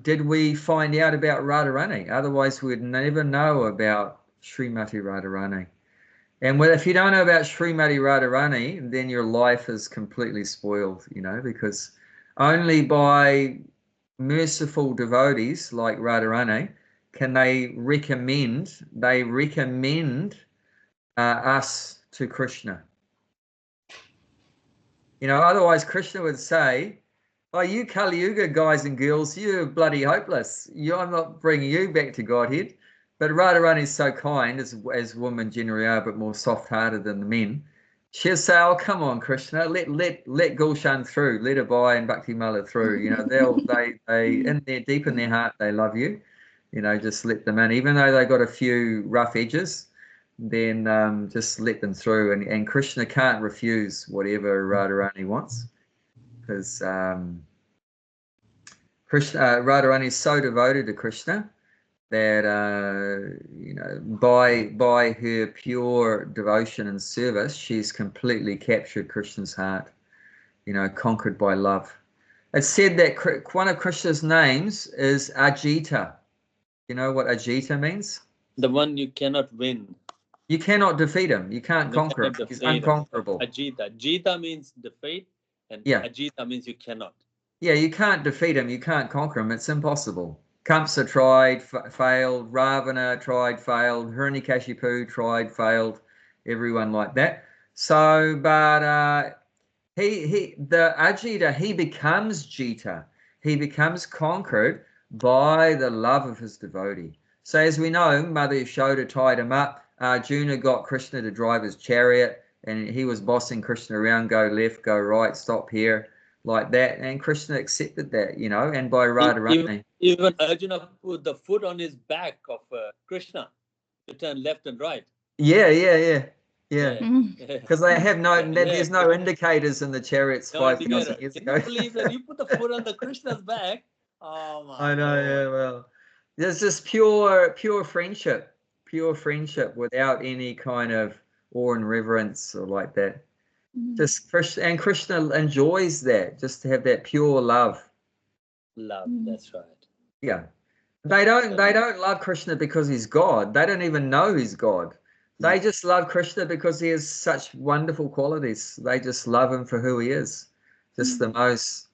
did we find out about Radharani. Otherwise, we'd never know about Srimati Radharani. And if you don't know about Srimati Radharani, then your life is completely spoiled, because only by merciful devotees like Radharani can they recommend us to Krishna. Otherwise Krishna would say, oh, you Kali Yuga guys and girls, you're bloody hopeless. I'm not bringing you back to Godhead. But Radharani is so kind, as women generally are, but more soft-hearted than the men. She'll say, oh, come on, Krishna, let Gulshan through, let Abai and Bhakti Mala through. They deep in their heart, they love you. Just let them in. Even though they got a few rough edges, then just let them through. And Krishna can't refuse whatever Radharani wants, because Radharani is so devoted to Krishna that by her pure devotion and service, she's completely captured Krishna's heart, conquered by love. It's said that one of Krishna's names is Ajita. You know what Ajita means? The one you cannot win. You cannot defeat him. You can't conquer him. He's unconquerable. Ajita. Jita means defeat, and Ajita means you cannot. Yeah, you can't defeat him. You can't conquer him. It's impossible. Kamsa tried, failed. Ravana tried, failed. Hiranyakashipu tried, failed. Everyone like that. So, but the Ajita, he becomes Jita. He becomes conquered by the love of his devotee. So as we know, Mother Yashoda tied him up. Arjuna got Krishna to drive his chariot, and he was bossing Krishna around, go left, go right, stop here, like that. And Krishna accepted that, and by Radharani. Even Arjuna put the foot on his back of Krishna to turn left and right. Yeah. Because they have there's no indicators in the chariots 5,000 years ago. Can you believe that you put the foot on the Krishna's back? Oh my! I know, yeah. Well, there's just pure friendship without any kind of awe and reverence or like that. Just Krishna enjoys that, just to have that pure love. That's right. Yeah. They don't love Krishna because he's God. They don't even know he's God. They just love Krishna because he has such wonderful qualities. They just love him for who he is. Just the most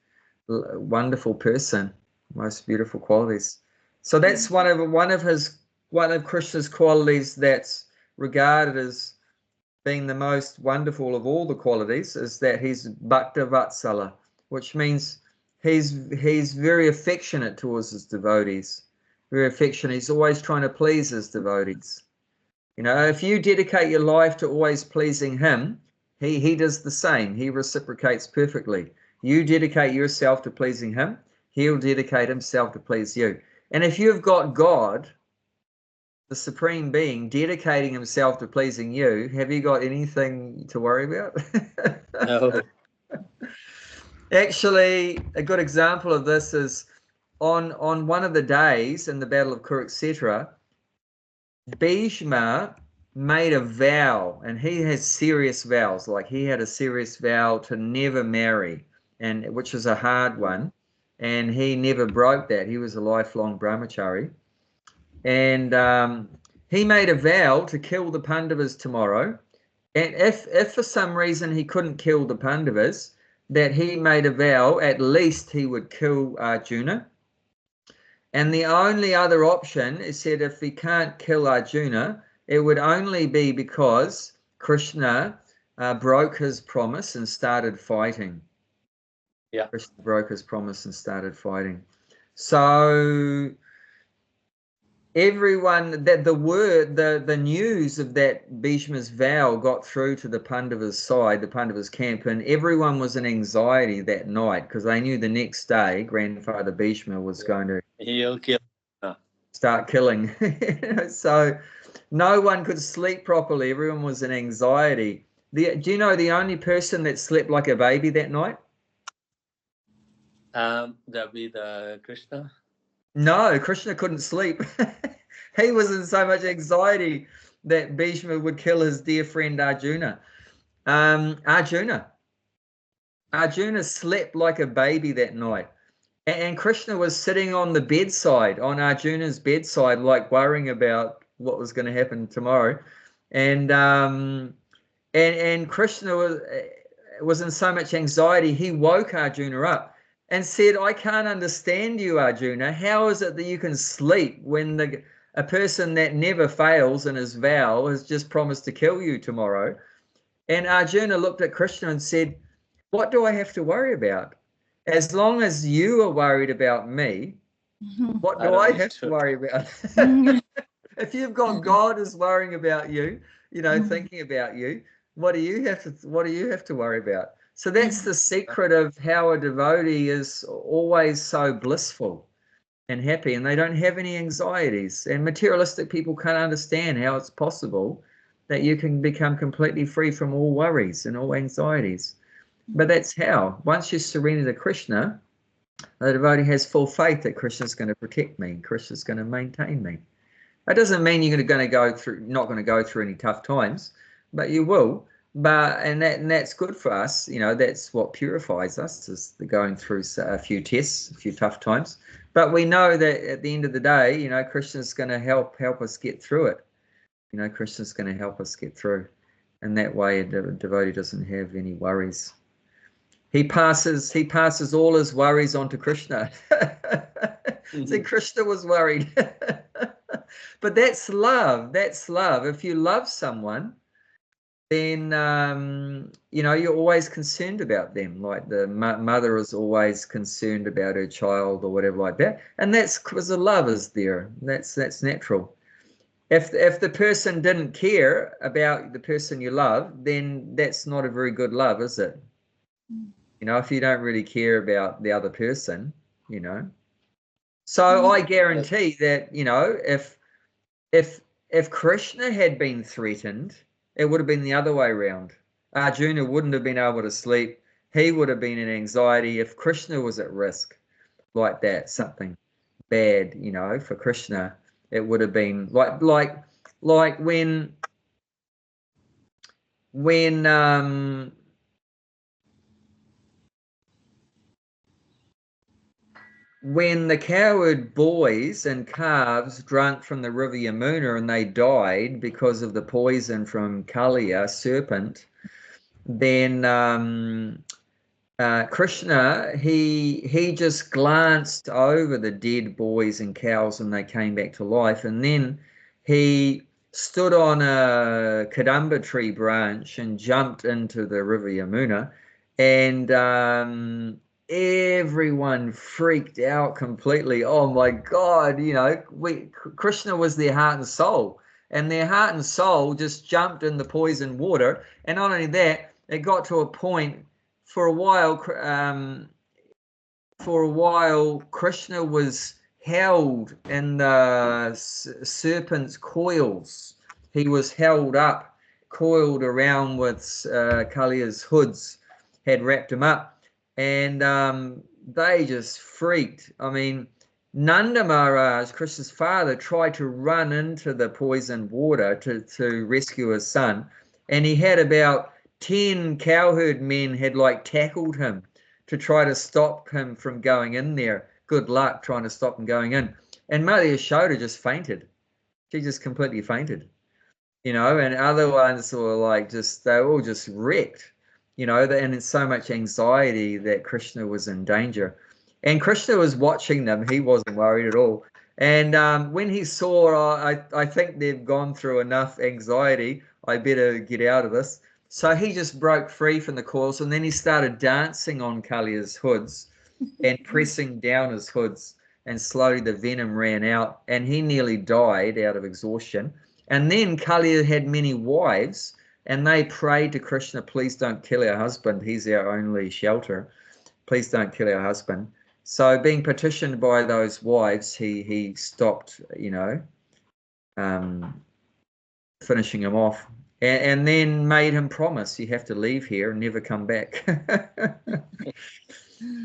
wonderful person, most beautiful qualities. So that's one of Krishna's qualities that's regarded as being the most wonderful of all the qualities, is that he's Bhakta Vatsala, which means he's very affectionate towards his devotees. Very affectionate. He's always trying to please his devotees. If you dedicate your life to always pleasing him, he does the same. He reciprocates perfectly. You dedicate yourself to pleasing him, he'll dedicate himself to please you. And if you've got God, the Supreme Being, dedicating himself to pleasing you, have you got anything to worry about? No. Actually, a good example of this is on one of the days in the Battle of Kurukshetra, Bhishma made a vow, and he has serious vows. Like, he had a serious vow to never marry, and which is a hard one, and he never broke that. He was a lifelong brahmachari, and he made a vow to kill the Pandavas tomorrow, and if for some reason he couldn't kill the Pandavas, that he made a vow at least he would kill Arjuna. And the only other option is that if he can't kill Arjuna, it would only be because Krishna broke his promise and started fighting. Yeah. Krishna broke his promise and started fighting. So everyone, that the news of that Bhishma's vow got through to the Pandavas' side, the Pandavas' camp, and everyone was in anxiety that night because they knew the next day grandfather Bhishma was going to start killing. So no one could sleep properly. Everyone was in anxiety. Do you know the only person that slept like a baby that night? That'd be the Krishna. No, Krishna couldn't sleep. He was in so much anxiety that Bhishma would kill his dear friend Arjuna. Arjuna slept like a baby that night. And Krishna was sitting on the bedside, on Arjuna's bedside, like worrying about what was going to happen tomorrow. And Krishna was in so much anxiety, he woke Arjuna up and said, I can't understand you, Arjuna. How is it that you can sleep when a person that never fails in his vow has just promised to kill you tomorrow? And Arjuna looked at Krishna and said, what do I have to worry about? As long as you are worried about me, what do I have to worry about? If you've got God is worrying about you, thinking about you, what do you have to worry about? So that's the secret of how a devotee is always so blissful and happy, and they don't have any anxieties. And materialistic people can't understand how it's possible that you can become completely free from all worries and all anxieties. But that's how. Once you surrender to Krishna, the devotee has full faith that Krishna's going to protect me, Krishna's going to maintain me. That doesn't mean you're not going to go through any tough times, but you will. And that's good for us. That's what purifies us, is the going through a few tests, a few tough times. But we know that at the end of the day, Krishna's going to help us get through it. Krishna's going to help us get through, and that way a devotee doesn't have any worries. He passes all his worries on to Krishna. See, Krishna was worried. But that's love. That's love. If you love someone, then you're always concerned about them. Like the mother is always concerned about her child or whatever like that, and that's because the love is there. That's natural. If the person didn't care about the person you love, then that's not a very good love, is it? If you don't really care about the other person, So I guarantee that, if Krishna had been threatened, it would have been the other way around. Arjuna wouldn't have been able to sleep. He would have been in anxiety. If Krishna was at risk like that, something bad, for Krishna, it would have been like when the cowherd boys and calves drank from the river Yamuna and they died because of the poison from Kaliya, serpent, then Krishna, he just glanced over the dead boys and cows and they came back to life, and then he stood on a kadamba tree branch and jumped into the river Yamuna, and everyone freaked out completely. Oh my God, Krishna was their heart and soul, and their heart and soul just jumped in the poison water. And not only that, it got to a point for a while Krishna was held in the serpent's coils. He was held up, coiled around with Kaliya's hoods, had wrapped him up. And they just freaked. I mean, Nanda Maharaj, Krishna's father, tried to run into the poisoned water to rescue his son. And he had about 10 cowherd men had tackled him to try to stop him from going in there. Good luck trying to stop him going in. And Mother Yashoda just fainted. She just completely fainted. And other ones were they were all just wrecked. And in so much anxiety that Krishna was in danger. And Krishna was watching them. He wasn't worried at all. And when he saw, I think they've gone through enough anxiety, I better get out of this. So he just broke free from the coils, and then he started dancing on Kaliya's hoods and pressing down his hoods, and slowly the venom ran out, and he nearly died out of exhaustion. And then Kaliya had many wives, and they prayed to Krishna, please don't kill our husband. He's our only shelter. Please don't kill our husband. So being petitioned by those wives, he stopped, finishing him off. And then made him promise, you have to leave here and never come back.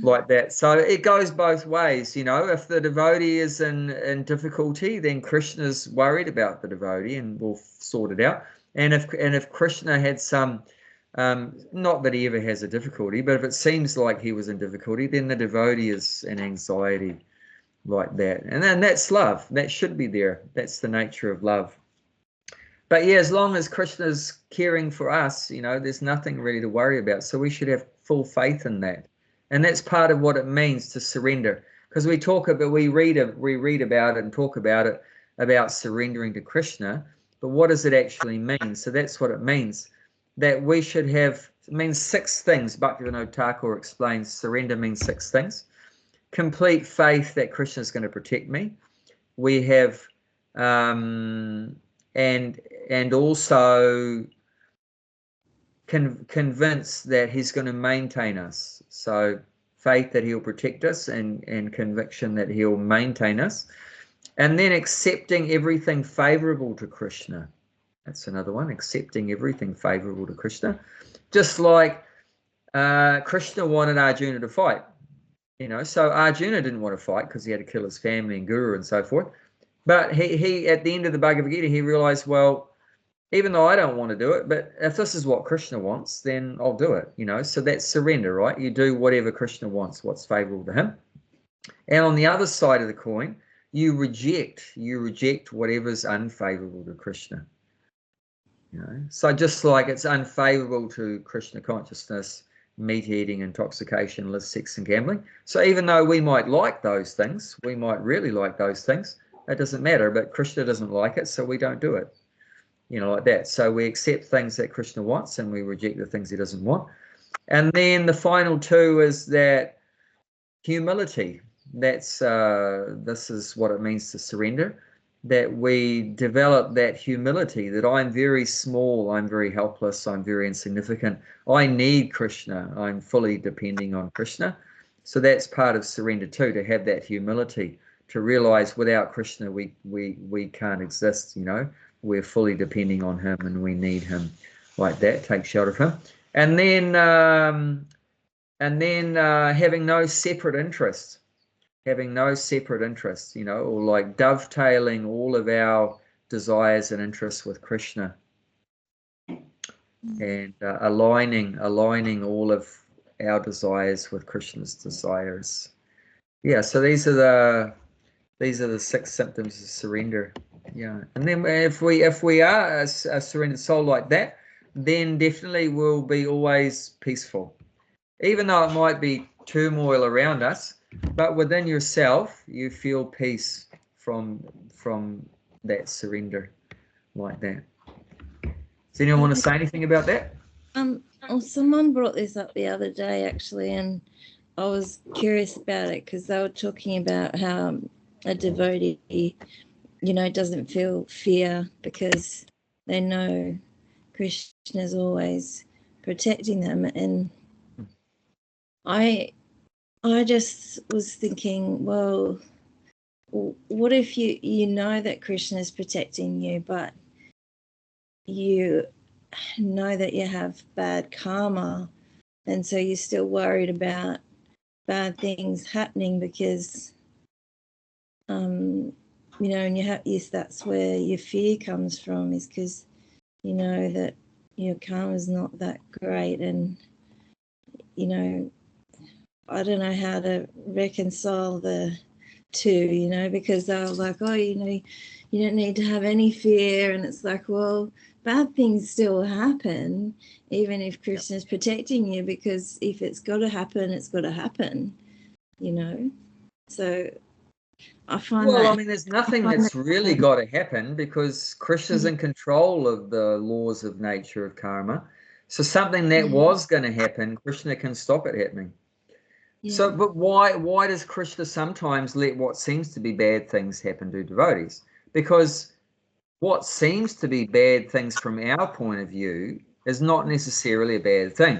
Like that. So it goes both ways. If the devotee is in difficulty, then Krishna's worried about the devotee and will sort it out. And if Krishna had some Not that he ever has a difficulty, but if it seems like he was in difficulty, then the devotee is in anxiety like that. And then that's love. That should be there. That's the nature of love. But yeah, as long as Krishna's caring for us, there's nothing really to worry about. So we should have full faith in that. And that's part of what it means to surrender. Because we read about it and talk about it, about surrendering to Krishna. But what does it actually mean? So that's what it means. That we should have, it means 6 things. Bhaktivinoda Thakur explains surrender means 6 things. Complete faith that Krishna is going to protect me. We have, and also convinced that he's going to maintain us. So faith that he'll protect us, and conviction that he'll maintain us. And then accepting everything favorable to Krishna. That's another one, accepting everything favorable to Krishna. Just like Krishna wanted Arjuna to fight. So Arjuna didn't want to fight because he had to kill his family and guru and so forth. But he at the end of the Bhagavad Gita, he realized, well, even though I don't want to do it, but if this is what Krishna wants, then I'll do it. So that's surrender, right? You do whatever Krishna wants, what's favorable to him. And on the other side of the coin, you reject whatever's unfavorable to Krishna. So just like it's unfavorable to Krishna consciousness, meat eating, intoxication, lust, sex, and gambling. So even though we might like those things, we might really like those things, it doesn't matter. But Krishna doesn't like it, so we don't do it. Like that. So we accept things that Krishna wants, and we reject the things he doesn't want. And then the final 2 is that humility. This is what it means to surrender. That we develop that humility, that I'm very small, I'm very helpless, I'm very insignificant. I need Krishna. I'm fully depending on Krishna. So that's part of surrender too, to have that humility, to realize without Krishna we can't exist. We're fully depending on him and we need him, like that. Take shelter of him. And then having no separate interest. Having no separate interests, or like dovetailing all of our desires and interests with Krishna, and aligning all of our desires with Krishna's desires. Yeah, so these are the 6 symptoms of surrender. Yeah, and then if we are a surrendered soul like that, then definitely we'll be always peaceful, even though it might be turmoil around us. But within yourself, you feel peace from that surrender, like that. Does anyone want to say anything about that? Someone brought this up the other day, actually, and I was curious about it because they were talking about how a devotee, doesn't feel fear because they know Krishna's always protecting them. And I just was thinking, well, what if you know that Krishna is protecting you, but you know that you have bad karma, and so you're still worried about bad things happening because, and yes, that's where your fear comes from, is because you know that your karma is not that great, and I don't know how to reconcile the 2, because they were like, oh, you don't need to have any fear. And it's like, well, bad things still happen, even if Krishna's protecting you, because if it's got to happen, it's got to happen, So I find there's nothing that's really got to happen, because Krishna's in control of the laws of nature of karma. So something that was going to happen, Krishna can stop it happening. Yeah. So, but why does Krishna sometimes let what seems to be bad things happen to devotees? Because what seems to be bad things from our point of view is not necessarily a bad thing.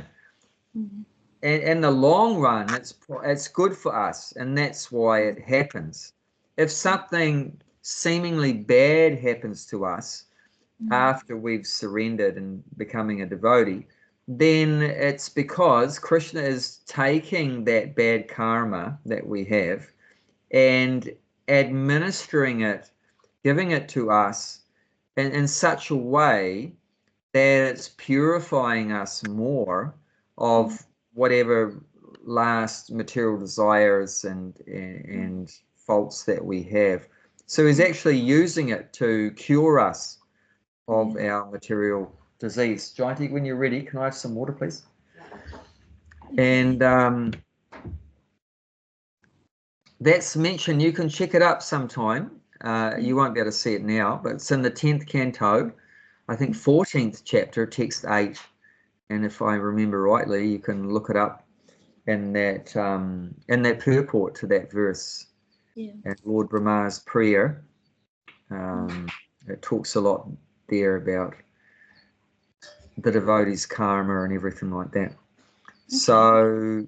Mm-hmm. And in the long run, it's good for us, and that's why it happens. If something seemingly bad happens to us after we've surrendered and becoming a devotee, then it's because Krishna is taking that bad karma that we have and administering it, giving it to us in such a way that it's purifying us more of whatever last material desires and faults that we have. So he's actually using it to cure us of our material disease. Jayanti, when you're ready, can I have some water, please? And that's mentioned. You can check it up sometime. You won't be able to see it now, but it's in the 10th canto, I think 14th chapter, text 8. And if I remember rightly, you can look it up in that purport to that verse. Yeah. And Lord Brahma's prayer. It talks a lot there about the devotee's karma and everything like that. So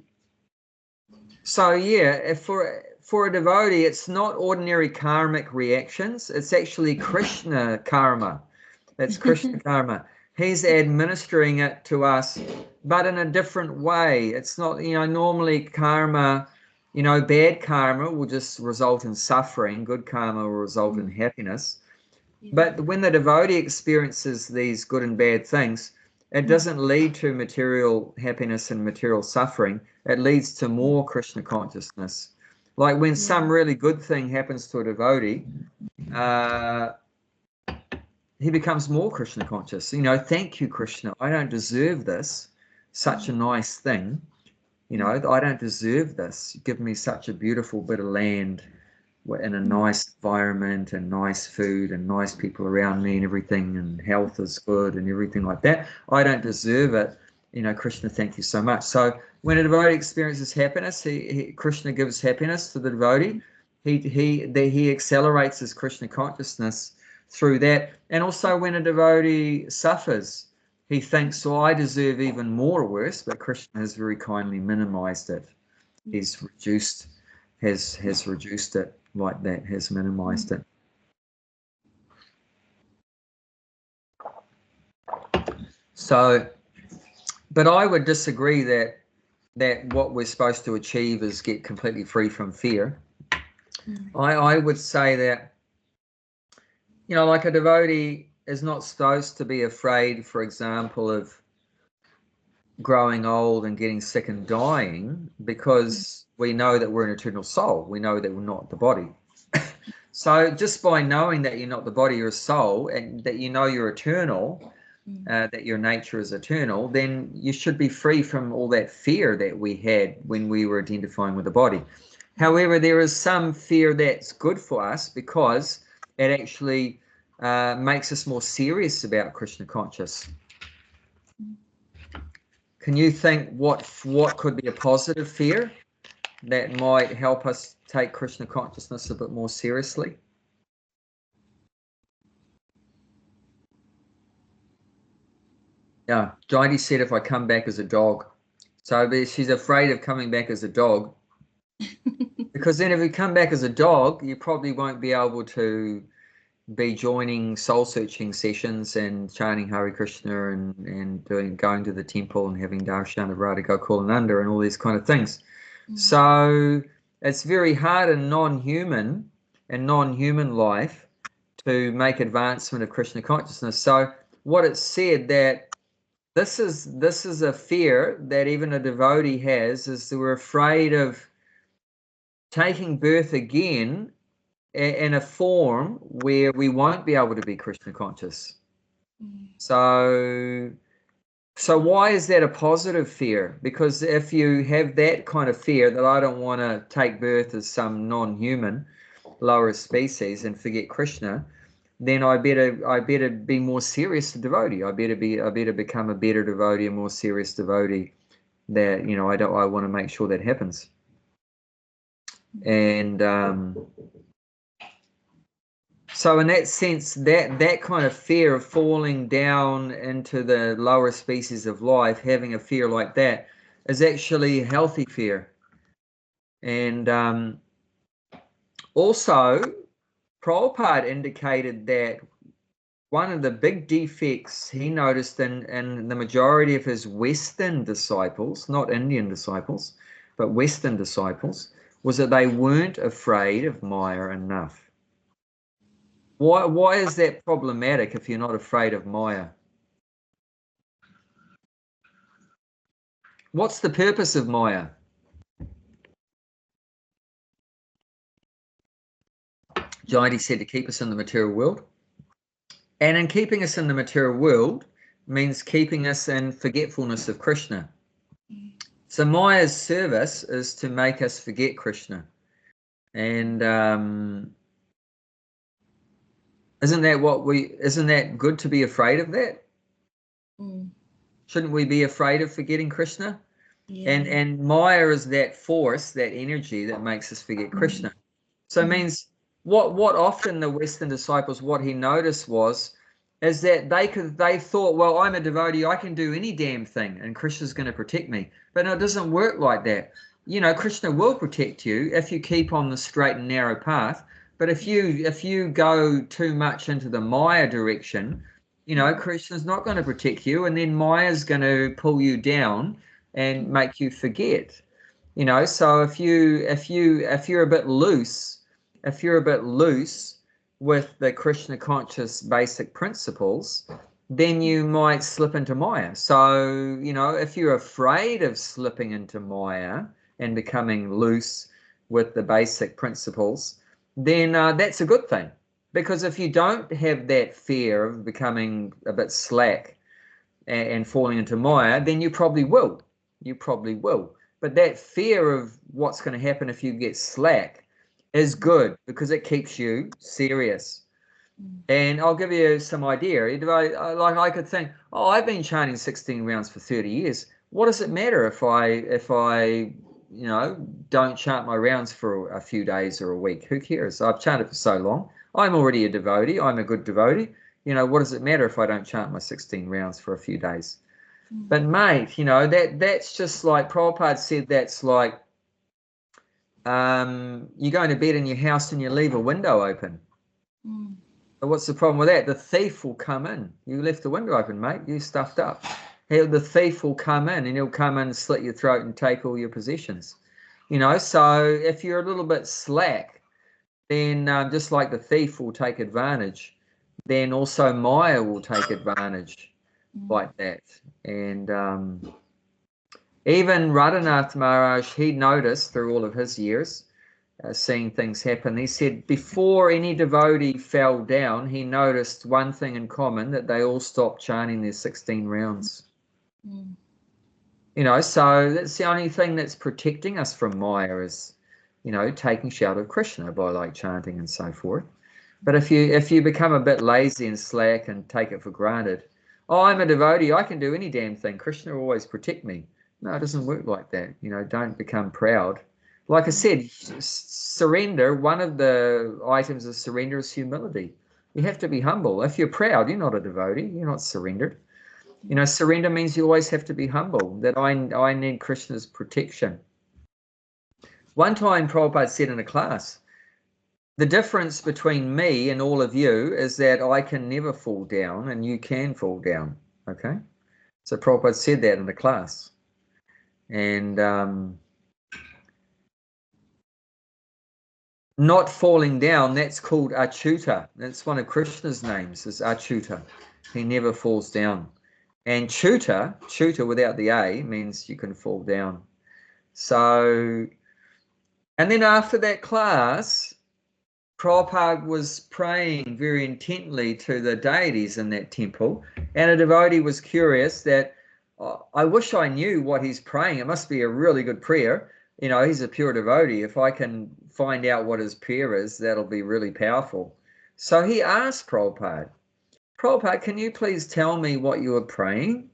yeah, for a devotee, it's not ordinary karmic reactions. It's actually Krishna karma. It's Krishna karma. He's administering it to us, but in a different way. It's not, normally karma, bad karma will just result in suffering. Good karma will result in happiness. But when the devotee experiences these good and bad things, it doesn't lead to material happiness and material suffering. It leads to more Krishna consciousness. Like when some really good thing happens to a devotee, he becomes more Krishna conscious. Thank you, Krishna. I don't deserve this. Such a nice thing. I don't deserve this. Give me such a beautiful bit of land in a nice environment and nice food and nice people around me and everything, and health is good and everything like that. I don't deserve it. Krishna, thank you so much. So when a devotee experiences happiness, Krishna gives happiness to the devotee. He accelerates his Krishna consciousness through that. And also when a devotee suffers, he thinks, well, I deserve even more worse, but Krishna has very kindly minimized it. He's reduced it like that, has minimized it. So, but I would disagree that what we're supposed to achieve is get completely free from fear. I would say that, like a devotee is not supposed to be afraid, for example, of growing old and getting sick and dying, because we know that we're an eternal soul. We know that we're not the body. So just by knowing that you're not the body, you're a soul, and that you're eternal, that your nature is eternal, then you should be free from all that fear that we had when we were identifying with the body. However, there is some fear that's good for us because it actually makes us more serious about Krishna conscious. Can you think what could be a positive fear that might help us take Krishna consciousness a bit more seriously? Yeah, Jayanti said if I come back as a dog. So she's afraid of coming back as a dog. Because then if you come back as a dog, you probably won't be able to be joining soul-searching sessions and chanting Hare Krishna and going to the temple and having darshan of Radha Gokulananda and all these kind of things. So it's very hard in non-human life to make advancement of Krishna consciousness. So what it's said that this is a fear that even a devotee has, is that we're afraid of taking birth again in a form where we won't be able to be Krishna conscious. So why is that a positive fear? Because if you have that kind of fear that I don't want to take birth as some non-human lower species and forget Krishna, then I better be more serious devotee. I better become a better devotee, a more serious devotee. That I want to make sure that happens. And so in that sense, that kind of fear of falling down into the lower species of life, having a fear like that, is actually a healthy fear. And also, Prabhupada indicated that one of the big defects he noticed in the majority of his Western disciples, not Indian disciples, but Western disciples, was that they weren't afraid of Maya enough. Why is that problematic if you're not afraid of Maya? What's the purpose of Maya? Jayati said to keep us in the material world. And in keeping us in the material world means keeping us in forgetfulness of Krishna. So Maya's service is to make us forget Krishna. And isn't that good to be afraid of that? Shouldn't we be afraid of forgetting Krishna? Yeah. And Maya is that force, that energy that makes us forget Krishna. So it means what often the Western disciples, what he noticed is that they thought, well, I'm a devotee, I can do any damn thing and Krishna's going to protect me. But no, it doesn't work like that. You know, Krishna will protect you if you keep on the straight and narrow path. But if you go too much into the Maya direction, you know, Krishna's not going to protect you, and then Maya's going to pull you down and make you forget. You know, so if you're a bit loose, with the Krishna conscious basic principles, then you might slip into Maya. So, you know, if you're afraid of slipping into Maya and becoming loose with the basic principles, then that's a good thing. Because if you don't have that fear of becoming a bit slack and falling into Maya, then you probably will. But that fear of what's going to happen if you get slack is good because it keeps you serious. And I'll give you some idea. Like I could think, oh, I've been chanting 16 rounds for 30 years. What does it matter if I you know, don't chant my rounds for a few days or a week? Who cares? I've chanted for so long. I'm already a devotee. I'm a good devotee. You know, what does it matter if I don't chant my 16 rounds for a few days? But mate, you know, that's just like Prabhupada said, that's like you go to bed in your house and you leave a window open. But what's the problem with that? The thief will come in. You left the window open, mate. You stuffed up. The thief will come in and he'll come in and slit your throat and take all your possessions. You know, so if you're a little bit slack, then just like the thief will take advantage, then also Maya will take advantage like that. And even Radhanath Maharaj, he noticed through all of his years, seeing things happen, he said before any devotee fell down, he noticed one thing in common, that they all stopped chanting their 16 rounds. You know, so that's the only thing that's protecting us from Maya is, you know, taking shelter of Krishna by like chanting and so forth. But if you become a bit lazy and slack and take it for granted, oh, I'm a devotee, I can do any damn thing, Krishna will always protect me. No, it doesn't work like that. You know, don't become proud. Like I said, surrender, one of the items of surrender is humility. You have to be humble. If you're proud, you're not a devotee, you're not surrendered. You know, surrender means you always have to be humble, that I need Krishna's protection. One time Prabhupada said in a class, the difference between me and all of you is that I can never fall down and you can fall down, okay? So Prabhupada said that in the class. And not falling down, that's called Achyuta. That's one of Krishna's names, is Achyuta. He never falls down. And Chuta without the A, means you can fall down. So, and then after that class, Prabhupada was praying very intently to the deities in that temple, and a devotee was curious that, oh, I wish I knew what he's praying. It must be a really good prayer. You know, he's a pure devotee. If I can find out what his prayer is, that'll be really powerful. So he asked Prabhupada, can you please tell me what you are praying?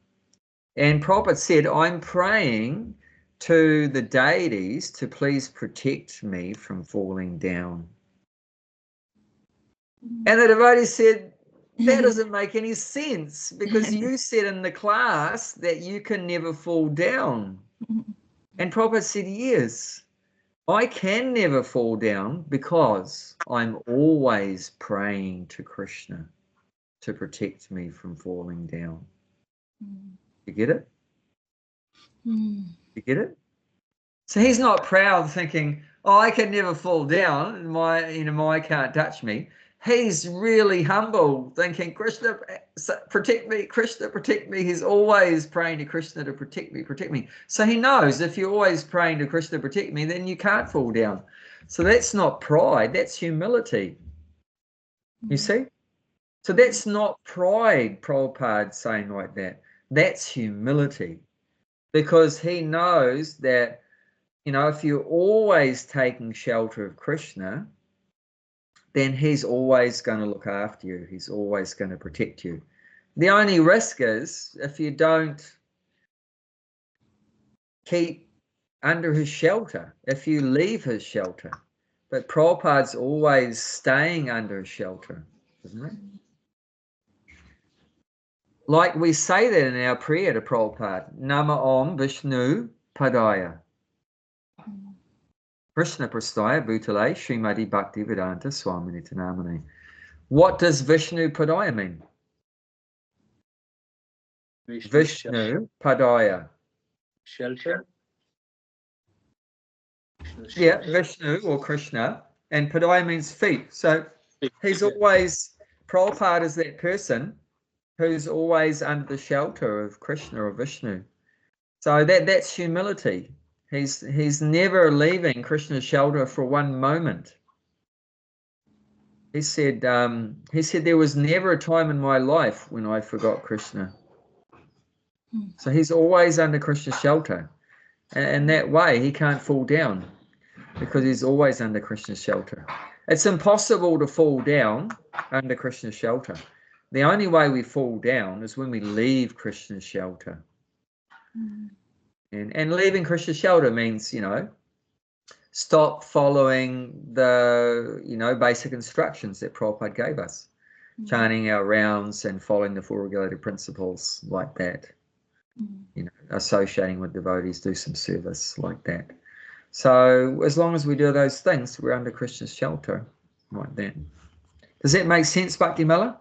And Prabhupada said, I'm praying to the deities to please protect me from falling down. And the devotee said, that doesn't make any sense, because you said in the class that you can never fall down. And Prabhupada said, yes, I can never fall down because I'm always praying to Krishna to protect me from falling down. You get it? You get it? So he's not proud thinking, oh, I can never fall down, Maya can't touch me. he's really humble, thinking, Krishna, protect me, Krishna, protect me. He's always praying to Krishna to protect me, protect me. So he knows if you're always praying to Krishna to protect me, then you can't fall down. So that's not pride, that's humility. You see? So that's not pride, Prabhupada saying like that. That's humility. Because he knows that, you know, if you're always taking shelter of Krishna, then he's always going to look after you. He's always going to protect you. The only risk is if you don't keep under his shelter, if you leave his shelter. But Prabhupada's always staying under his shelter, isn't it? Like we say that in our prayer to Prabhupada, Nama Om Vishnu Padaya. Krishna Prastaya Bhutale Srimati Bhaktivedanta Swamini Tanamani. What does Vishnu Padaya mean? Vishnu Padaya. Shelter? Yeah, Vishnu or Krishna. And Padaya means feet. So he's always, Prabhupada is that person who's always under the shelter of Krishna or Vishnu. So that's humility. He's never leaving Krishna's shelter for one moment. He said there was never a time in my life when I forgot Krishna. So he's always under Krishna's shelter. And that way he can't fall down because he's always under Krishna's shelter. It's impossible to fall down under Krishna's shelter. The only way we fall down is when we leave Krishna's shelter. And leaving Krishna's shelter means, you know, stop following the, you know, basic instructions that Prabhupada gave us. Chanting our rounds and following the four regulated principles like that. You know, associating with devotees, do some service like that. So as long as we do those things, we're under Krishna's shelter like that. Does that make sense, Bhakti Mala?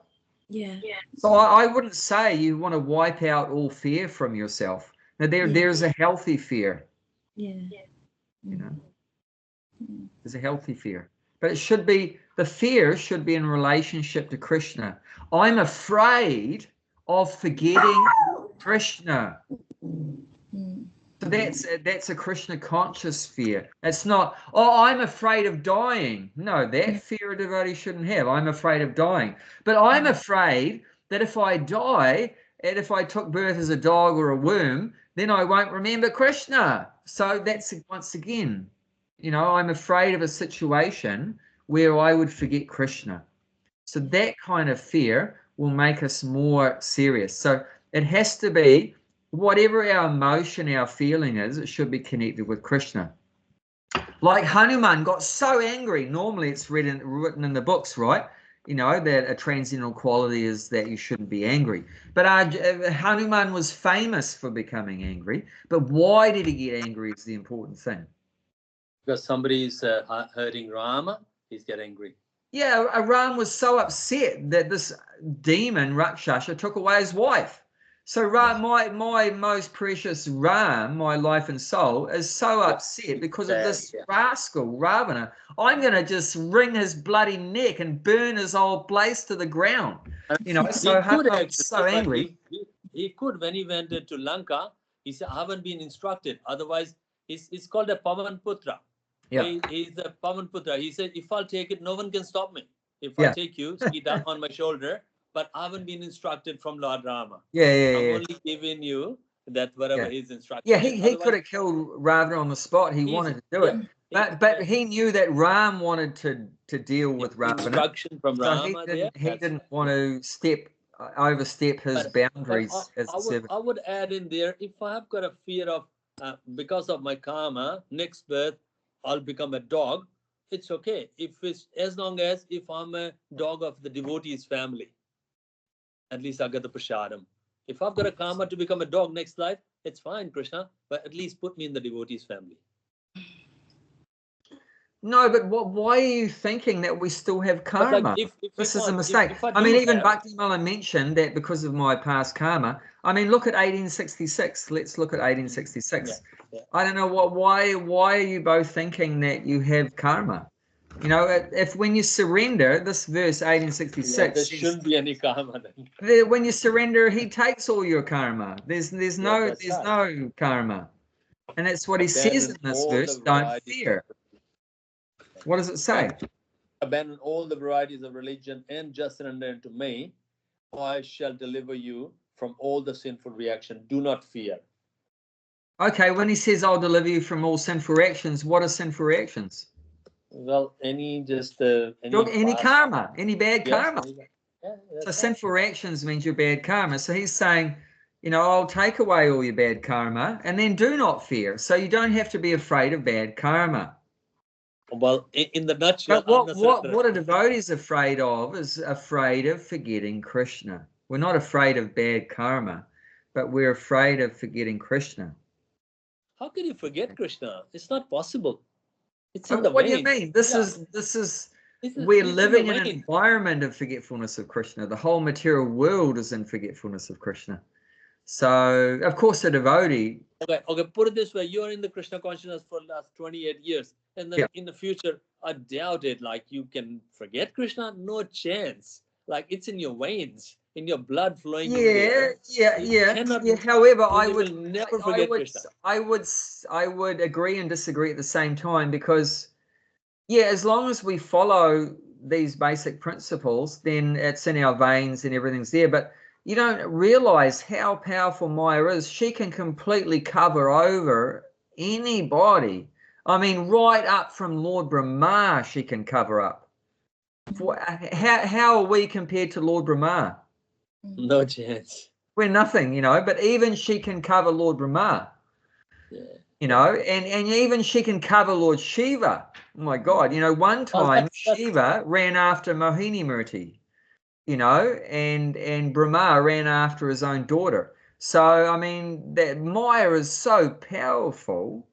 Yeah. So I wouldn't say you want to wipe out all fear from yourself. Now there's a healthy fear. Yeah. You know, there's a healthy fear, but it should be, the fear should be in relationship to Krishna. I'm afraid of forgetting Krishna. So that's a Krishna conscious fear. It's not, oh, I'm afraid of dying. No, that fear a devotee shouldn't have. I'm afraid of dying. But I'm afraid that if I die, and if I took birth as a dog or a worm, then I won't remember Krishna. So that's, once again, you know, I'm afraid of a situation where I would forget Krishna. So that kind of fear will make us more serious. So it has to be, whatever our emotion, our feeling is, it should be connected with Krishna. Like Hanuman got so angry. Normally it's written in the books, right? You know, that a transcendental quality is that you shouldn't be angry. But Hanuman was famous for becoming angry. But why did he get angry is the important thing. Because somebody is hurting Rama, he's get angry. Yeah, Ram was so upset that this demon, Rakshasa, took away his wife. So my most precious Ram, my life and soul, is so upset because of this rascal, Ravana. I'm going to just wring his bloody neck and burn his whole place to the ground. You know, so Hanuman was so angry. He could, when he went to Lanka, he said, I haven't been instructed. Otherwise, he's called a Pavan Putra. Yeah. He's a Pavan Putra. He said, if I'll take it, no one can stop me. If I take you, Sita, on my shoulder, but I haven't been instructed from Lord Rama. I'm only giving you that whatever his instruction. Yeah, he could have killed Ravana on the spot. He wanted to do it. But he knew that Ram wanted to deal with Ravana. Instruction from Rama. So he didn't want to overstep his boundaries as a servant. I would add in there, if I've got a fear of, because of my karma, next birth, I'll become a dog. It's okay. As long as if I'm a dog of the devotee's family, at least I get the prasadam. If I've got a karma to become a dog next life, it's fine, Krishna, but at least put me in the devotee's family. No, but why are you thinking that we still have karma? This is a mistake. I mean, even Bhakti Mala mentioned that because of my past karma. I mean, look at 1866. Let's look at 1866. I don't know why are you both thinking that you have karma? You know, if when you surrender, this verse 1866 Yeah, there says, shouldn't be any karma then. when you surrender, he takes all your karma. There's Yeah, no that's there's right. no karma. And that's what he says in Abandon this all verse, the don't varieties fear. of What does it say? abandon all the varieties of religion and just surrender unto me, or I shall deliver you from all the sinful reaction. Do not fear. Okay, when he says, I'll deliver you from all sinful reactions, what are sinful reactions? Well, any Any past, karma, any bad yes, karma. yeah, So that's right. sinful reactions means your bad karma. So he's saying, you know, I'll take away all your bad karma and then do not fear. So you don't have to be afraid of bad karma. Well, in the nutshell, But what a devotee's afraid of is afraid of forgetting Krishna. We're not afraid of bad karma, but we're afraid of forgetting Krishna. How can you forget Krishna? It's not possible. It's in the What do you vein. mean? This Yeah. is we're It's living in the an vein. environment of forgetfulness of Krishna. The whole material world is in forgetfulness of Krishna. So, of course, a devotee. Okay, put it this way. You're in the Krishna consciousness for the last 28 years. And then in the future, I doubt it. Like, you can forget Krishna? No chance. Like, it's in your veins, in your blood flowing in there. You cannot, However, you will never I forget Krishna. would agree and disagree at the same time because, as long as we follow these basic principles, then it's in our veins and everything's there. But you don't realize how powerful Maya is. She can completely cover over anybody. I mean, right up from Lord Brahma, she can cover up. How are we compared to Lord Brahma? No chance. We're nothing, you know, but even she can cover Lord Brahma. Yeah. You know, and even she can cover Lord Shiva. Oh my God, you know, one time Shiva ran after Mohini Murti, you know, and Brahma ran after his own daughter. So, I mean, that Maya is so powerful,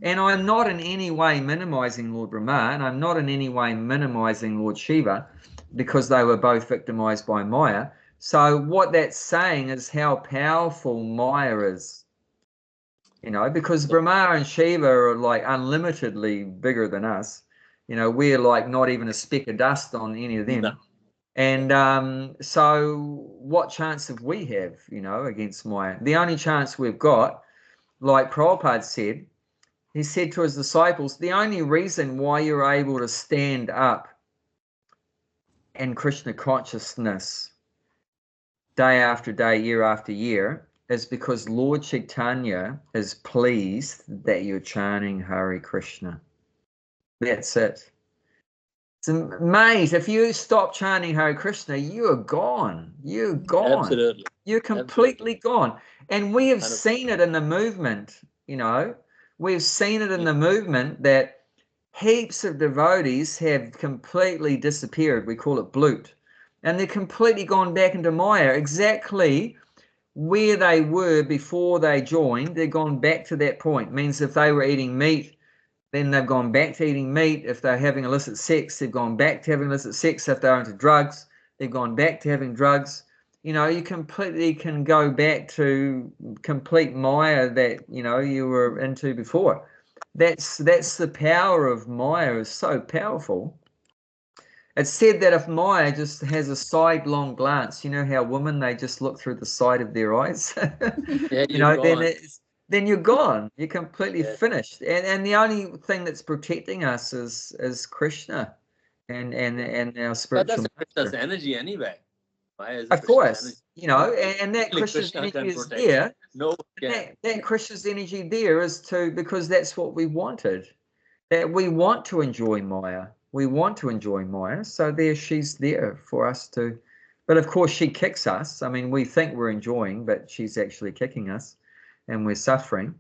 and I'm not in any way minimizing Lord Brahma, and I'm not in any way minimizing Lord Shiva, because they were both victimized by Maya. So what that's saying is how powerful Maya is, you know, because Brahma and Shiva are like unlimitedly bigger than us. You know, we're like not even a speck of dust on any of them. No. And so what chance have we have, you know, against Maya? The only chance we've got, like Prabhupada said, he said to his disciples, the only reason why you're able to stand up in Krishna consciousness day after day, year after year, is because Lord Chaitanya is pleased that you're chanting Hare Krishna. That's it. So, mate, if you stop chanting Hare Krishna, you're gone. You're gone. Absolutely. You're completely gone. And we have seen it in the movement, you know. We've seen it in the movement that heaps of devotees have completely disappeared. We call it bloot. And they're completely gone back into Maya, exactly where they were before they joined. They've gone back to that point. It means if they were eating meat, then they've gone back to eating meat. If they're having illicit sex, they've gone back to having illicit sex. If they're into drugs, they've gone back to having drugs. You know, you completely can go back to complete Maya that, you know, you were into before. That's the power of Maya, is so powerful. It's said that if Maya just has a sidelong glance, you know how women, they just look through the side of their eyes, Yeah, you know, gone. then you're gone. You're completely finished. And the only thing that's protecting us is Krishna and our spiritual But that's Krishna's master. energy anyway. Maya is Of Krishna's energy. course, you know, and that Krishna's Krishna energy can is protect. there. No one can. That Krishna's energy there is because that's what we wanted. That we want to enjoy Maya. We want to enjoy Maya. So she's there for us to. But of course, she kicks us. I mean, we think we're enjoying, but she's actually kicking us, and we're suffering.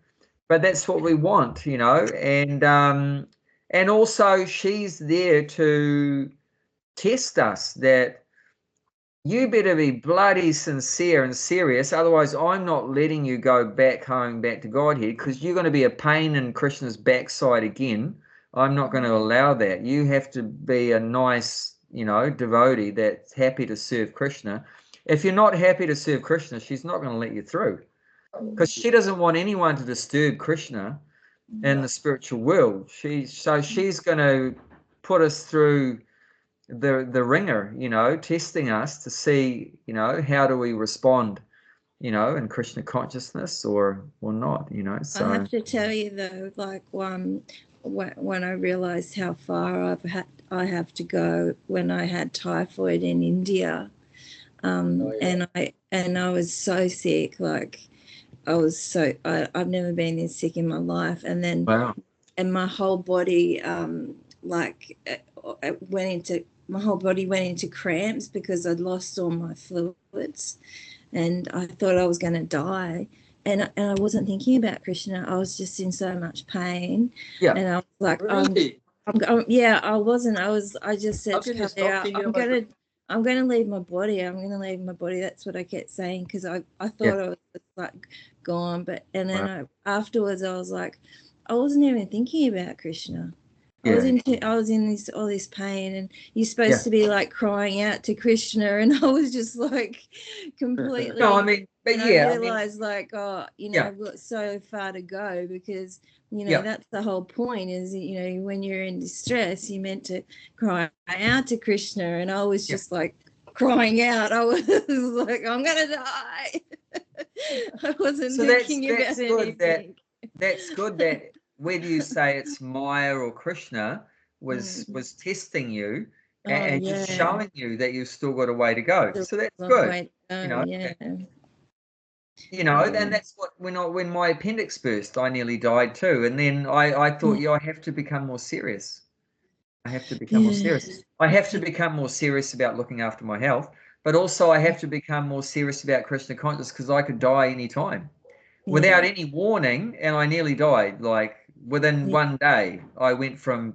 But that's what we want, you know. And also she's there to test us. That you better be bloody sincere and serious, otherwise I'm not letting you go back home, back to Godhead, because you're going to be a pain in Krishna's backside again. I'm not going to allow that. You have to be a nice, you know, devotee that's happy to serve Krishna. If you're not happy to serve Krishna, she's not going to let you through, because she doesn't want anyone to disturb Krishna in the spiritual world. She's going to put us through the ringer, you know, testing us to see, you know, how do we respond, you know, in Krishna consciousness or not, you know. So I have to tell you though, like when I realized how far I have to go when I had typhoid in India, and I was so sick, like I've never been this sick in my life, and then wow. And my whole body my whole body went into cramps because I'd lost all my fluids, and I thought I was going to die. And I wasn't thinking about Krishna. I was just in so much pain. Yeah. And I was like, Really? I wasn't. I just said, How can you stop thinking about it? I'm going to leave my body. I'm going to leave my body. That's what I kept saying, because I thought I was like gone. And then afterwards I was like, I wasn't even thinking about Krishna. I was in all this pain, and you're supposed to be like crying out to Krishna, and I was just like completely. No, I mean, but I realized like, oh, you know, I've got so far to go, because you know that's the whole point, is, you know, when you're in distress, you're meant to cry out to Krishna, and I was just like crying out. I was like, I'm gonna die. I wasn't thinking about anything. That's good that whether you say it's Maya or Krishna was testing you and just showing you that you've still got a way to go. So that's good. You know, and that's what when my appendix burst, I nearly died too. And then I thought, I have to become more serious. I have to become more serious. I have to become more serious about looking after my health, but also I have to become more serious about Krishna consciousness, because I could die any time. Without any warning, and I nearly died. Like within one day, I went from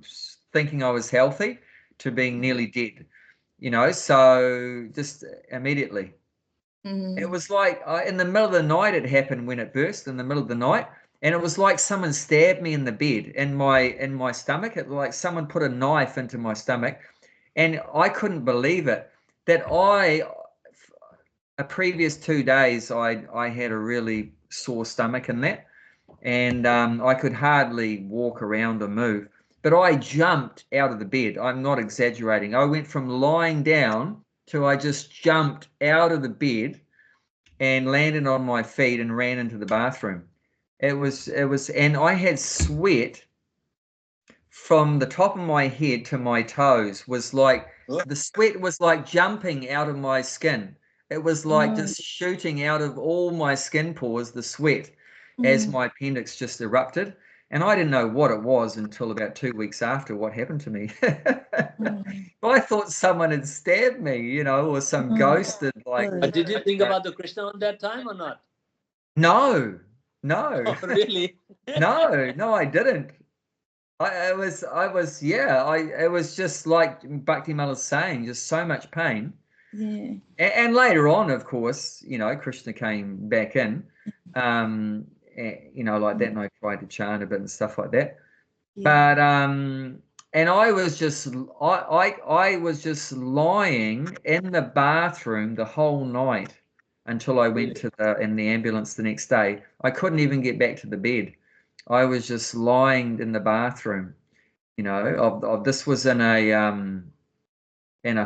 thinking I was healthy to being nearly dead, you know, so just immediately. It was like in the middle of the night it happened, when it burst in the middle of the night, and it was like someone stabbed me in the bed, in my stomach. It was like someone put a knife into my stomach, and I couldn't believe it. That a previous 2 days I had a really sore stomach and that, and I could hardly walk around or move, but I jumped out of the bed. I'm not exaggerating. I went from lying down to I just jumped out of the bed and landed on my feet and ran into the bathroom. It was and I had sweat from the top of my head to my toes. Was like the sweat was like jumping out of my skin. It was like just shooting out of all my skin pores, the sweat, as my appendix just erupted. And I didn't know what it was until about 2 weeks after what happened to me. I thought someone had stabbed me, you know, or some ghost had like. But did you think about the Krishna on that time or not? No. Oh, really? No, I didn't. It was just like Bhakti Mala's saying, just so much pain. Yeah. And later on, of course, you know, Krishna came back in, you know, like that, and I tried to chant a bit and stuff like that. Yeah. But and I was just lying in the bathroom the whole night until I went in the ambulance the next day. I couldn't even get back to the bed. I was just lying in the bathroom, you know. This was in a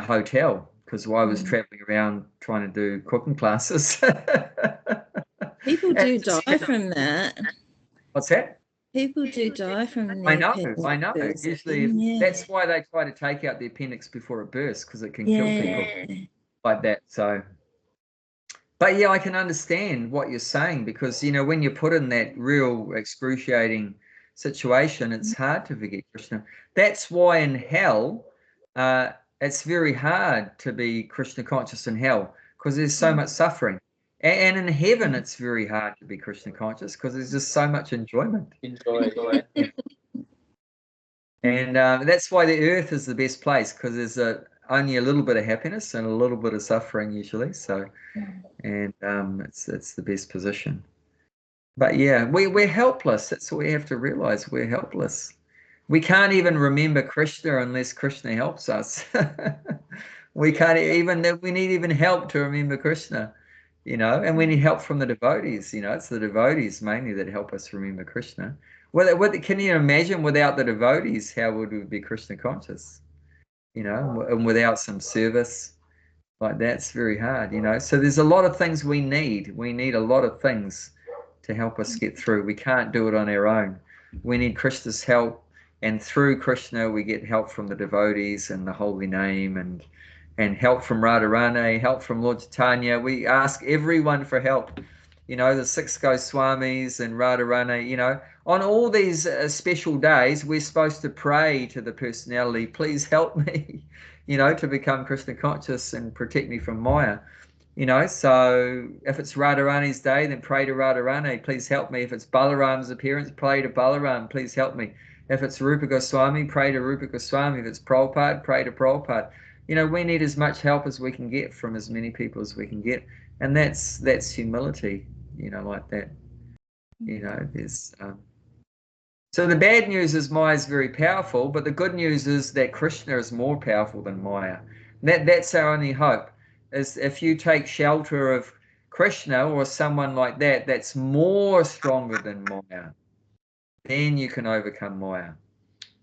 hotel, because I was traveling around trying to do cooking classes. People do die from that. What's that? People do die from the appendix. I know. Usually, that's why they try to take out the appendix before it bursts, because it can kill people like that. So, but yeah, I can understand what you're saying, because, you know, when you're put in that real excruciating situation, it's hard to forget Krishna. That's why in hell, it's very hard to be Krishna conscious in hell, because there's so much suffering. And in heaven, it's very hard to be Krishna conscious, because there's just so much enjoyment. Yeah. And that's why the earth is the best place, because there's only a little bit of happiness and a little bit of suffering usually. So, and it's the best position. But yeah, we're helpless. That's what we have to realize. We're helpless. We can't even remember Krishna unless Krishna helps us. We can't even. We need even help to remember Krishna, you know. And we need help from the devotees. You know, it's the devotees mainly that help us remember Krishna. Can you imagine without the devotees, how would we be Krishna conscious? You know, and without some service like that's very hard, you know. So there's a lot of things we need. We need a lot of things to help us get through. We can't do it on our own. We need Krishna's help, and through Krishna we get help from the devotees and the holy name, and help from Radharani, help from Lord Chaitanya. We ask everyone for help. You know, the six Goswamis and Radharani, you know, on all these special days, we're supposed to pray to the personality, please help me, you know, to become Krishna conscious and protect me from Maya. You know, so if it's Radharani's day, then pray to Radharani, please help me. If it's Balaram's appearance, pray to Balaram, please help me. If it's Rupa Goswami, pray to Rupa Goswami. If it's Prabhupada, pray to Prabhupada. You know, we need as much help as we can get from as many people as we can get. And that's humility, you know, like that. You know, there's so the bad news is Maya is very powerful, but the good news is that Krishna is more powerful than Maya. That's our only hope, is if you take shelter of Krishna or someone like that that's more stronger than Maya, then you can overcome Maya.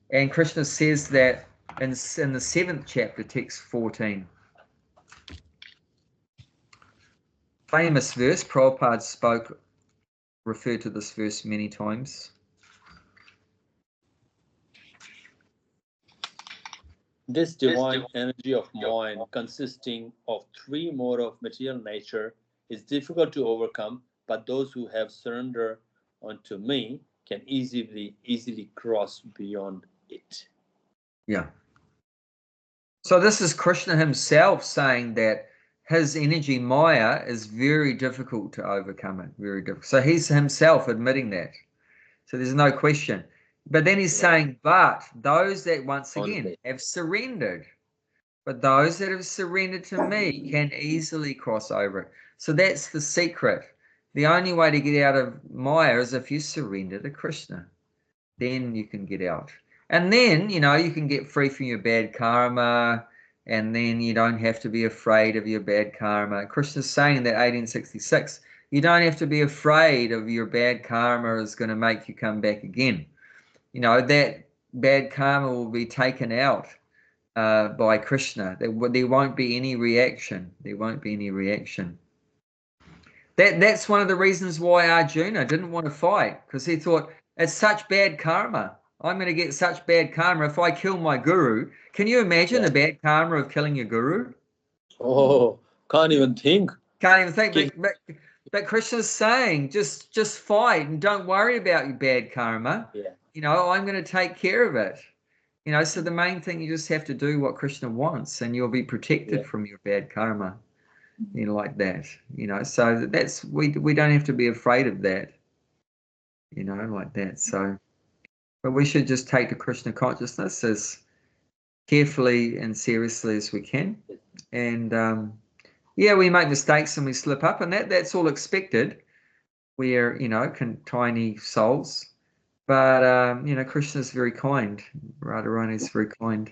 And Krishna says that in the 7th chapter, text 14. Famous verse, Prabhupada referred to this verse many times. This divine energy of mind, consisting of 3 modes of material nature, is difficult to overcome, but those who have surrendered unto me can easily cross beyond it. Yeah. So this is Krishna himself saying that his energy, Maya, is very difficult to overcome it, very difficult. So he's himself admitting that. So there's no question. But then he's saying, but those that once again have surrendered, but those that have surrendered to me can easily cross over it. So that's the secret. The only way to get out of Maya is if you surrender to Krishna. Then you can get out. And then, you know, you can get free from your bad karma, and then you don't have to be afraid of your bad karma. Krishna's saying that 1866, you don't have to be afraid of your bad karma is going to make you come back again. You know, that bad karma will be taken out by Krishna. There won't be any reaction. There won't be any reaction. That's one of the reasons why Arjuna didn't want to fight, because he thought, it's such bad karma. I'm going to get such bad karma if I kill my guru. Can you imagine the bad karma of killing your guru? Oh, can't even think. Can't even think. But Krishna's saying, just fight and don't worry about your bad karma. Yeah. You know, I'm going to take care of it. You know, so the main thing, you just have to do what Krishna wants, and you'll be protected from your bad karma. You know, like that. You know, so that's we don't have to be afraid of that. You know, like that. So, but we should just take the Krishna consciousness as carefully and seriously as we can. And yeah, we make mistakes and we slip up, and that's all expected. We're, you know, tiny souls, but you know, Krishna's very kind. Radharani is very kind.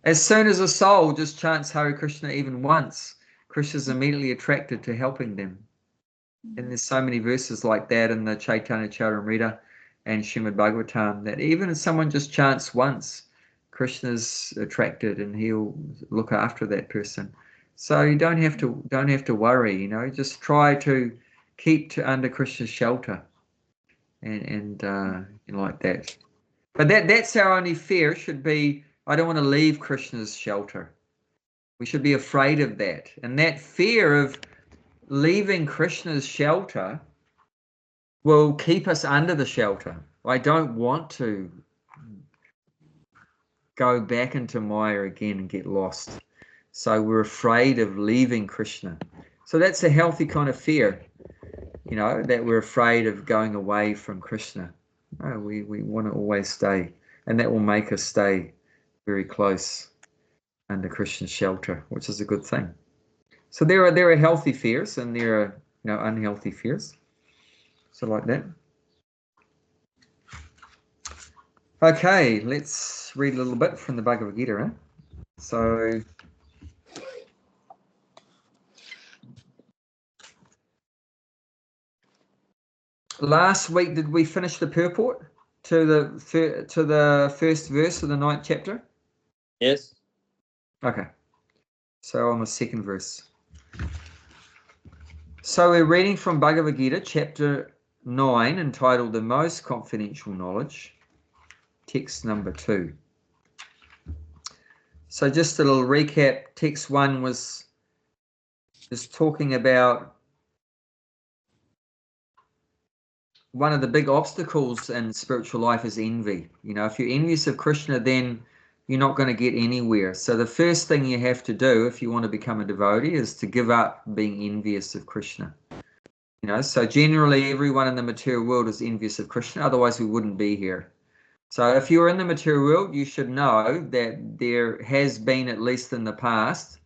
As soon as a soul just chants Hare Krishna even once, Krishna's immediately attracted to helping them. And there's so many verses like that in the Chaitanya Charitamrita and Srimad Bhagavatam, that even if someone just chants once, Krishna's attracted and he'll look after that person. So you don't have to worry, you know, just try to keep under Krishna's shelter and you know, like that. But that's our only fear should be, I don't want to leave Krishna's shelter. We should be afraid of that. And that fear of leaving Krishna's shelter will keep us under the shelter. I don't want to go back into Maya again and get lost. So we're afraid of leaving Krishna. So that's a healthy kind of fear, you know, that we're afraid of going away from Krishna. No, we want to always stay, and that will make us stay very close under Krishna's shelter, which is a good thing. So there are healthy fears, and there are, you know, unhealthy fears. So like that. Okay, let's read a little bit from the Bhagavad Gita. Eh? So Last week, did we finish the purport to the first verse of the 9th chapter? Yes. Okay. So on the second verse. So we're reading from Bhagavad Gita, chapter 9, entitled The Most Confidential Knowledge, text number 2. So just a little recap. Text 1 was just talking about one of the big obstacles in spiritual life is envy. You know, if you're envious of Krishna, then you're not going to get anywhere. So the first thing you have to do if you want to become a devotee is to give up being envious of Krishna. You know, so generally everyone in the material world is envious of Krishna, otherwise we wouldn't be here. So if you're in the material world, you should know that there has been, at least in the past,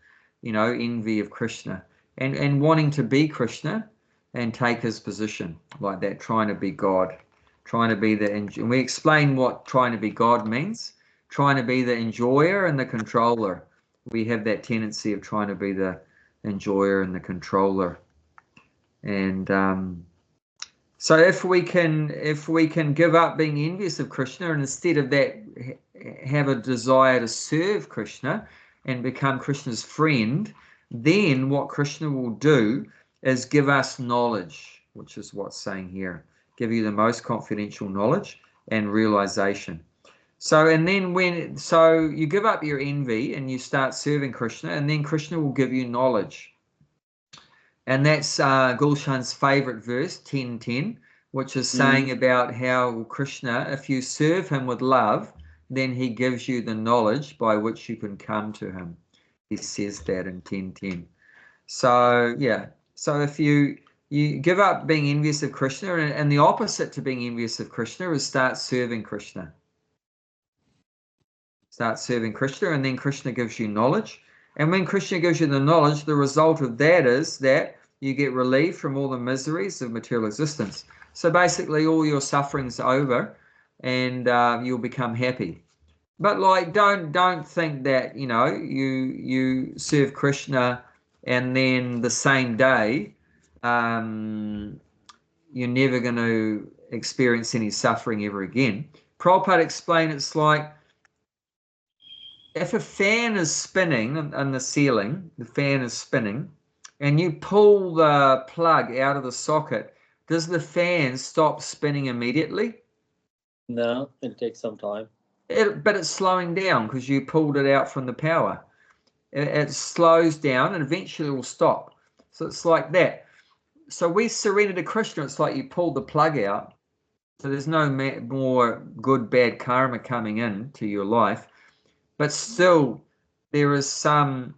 you know, envy of Krishna and wanting to be Krishna and take his position like that, trying to be God, trying to be and we explain what trying to be God means, trying to be the enjoyer and the controller. We have that tendency of trying to be the enjoyer and the controller. And so if we can give up being envious of Krishna and instead of that have a desire to serve Krishna and become Krishna's friend, then what Krishna will do is give us knowledge, which is what's saying here. Give you the most confidential knowledge and realization. So and then so you give up your envy and you start serving Krishna, and then Krishna will give you knowledge. And that's Gulshan's favorite verse, 10:10, which is saying about how Krishna, if you serve him with love, then he gives you the knowledge by which you can come to him. He says that in 10:10. So yeah, so if you give up being envious of Krishna, and the opposite to being envious of Krishna is start serving Krishna. Start serving Krishna, and then Krishna gives you knowledge. And when Krishna gives you the knowledge, the result of that is that you get relief from all the miseries of material existence. So basically all your suffering's over and you'll become happy. But like, don't think that, you know, you serve Krishna and then the same day you're never going to experience any suffering ever again. Prabhupada explained it's like, if a fan is spinning on the ceiling, the fan is spinning, and you pull the plug out of the socket, does the fan stop spinning immediately? No, it takes some time. But it's slowing down because you pulled it out from the power. It slows down and eventually it will stop. So it's like that. So we surrender to Krishna. It's like you pulled the plug out. So there's no more good, bad karma coming in to your life. But still, there is some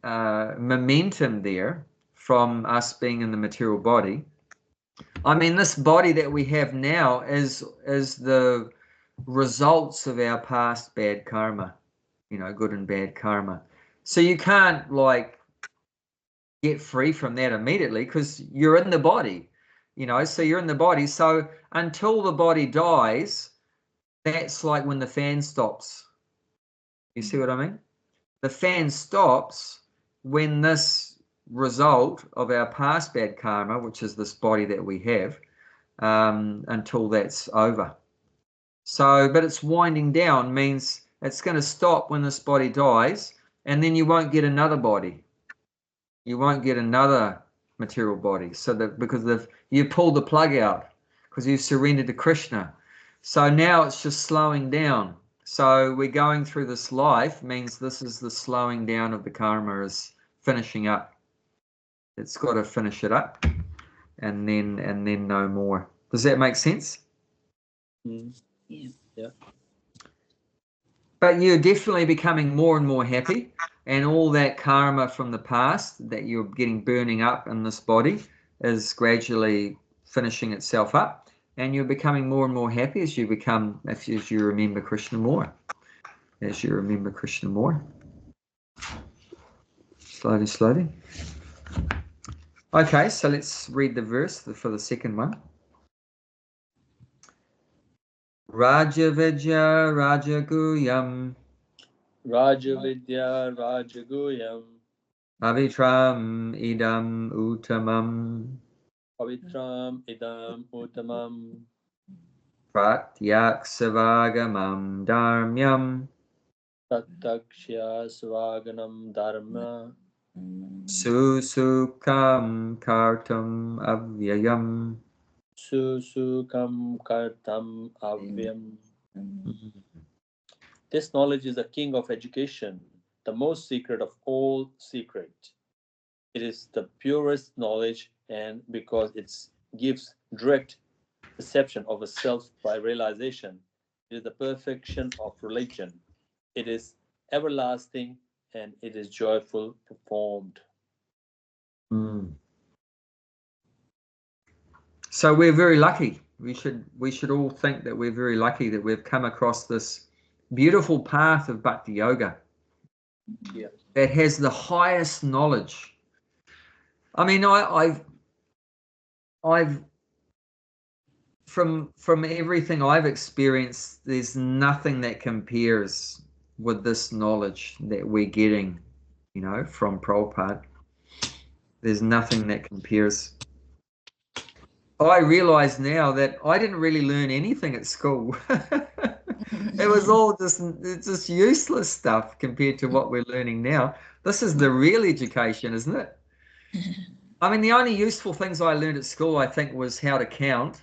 momentum there from us being in the material body. I mean, this body that we have now is the results of our past bad karma, you know, good and bad karma. So you can't like get free from that immediately because you're in the body, you know, so you're in the body. So until the body dies, that's like when the fan stops. You see what I mean? The fan stops when this result of our past bad karma, which is this body that we have, until that's over. So, but it's winding down means it's going to stop when this body dies, and then you won't get another body. You won't get another material body. So that because you pulled the plug out because you surrendered to Krishna. So now it's just slowing down. So we're going through this life means this is the slowing down of the karma is finishing up. It's got to finish it up and then no more. Does that make sense? Yeah. But you're definitely becoming more and more happy, and all that karma from the past that you're getting burning up in this body is gradually finishing itself up, and you're becoming more and more happy as you remember Krishna more. As you remember Krishna more. Slowly. Okay, so let's read the verse for the second one. Rajavidya Rajaguyam Avitram Idam Uttamam Pavitram idam uttamam. Pratyak savagamam dharmyam Tatakshya svaganam dharma. susukam kartam avyayam. Susukam kartam avyam. This knowledge is the king of education, the most secret of all secret. It is the purest knowledge, and because it gives direct perception of a self by realization, it is the perfection of religion. It is everlasting and it is joyful performed. So we're very lucky. We should all think that we're very lucky that we've come across this beautiful path of bhakti yoga. Yeah. That has the highest knowledge. I mean, I've from everything I've experienced, there's nothing that compares with this knowledge that we're getting, you know, from Prabhupada. There's nothing that compares. I realize now that I didn't really learn anything at school. It was all just useless stuff compared to what we're learning now. This is the real education, isn't it? I mean, the only useful things I learned at school, I think, was how to count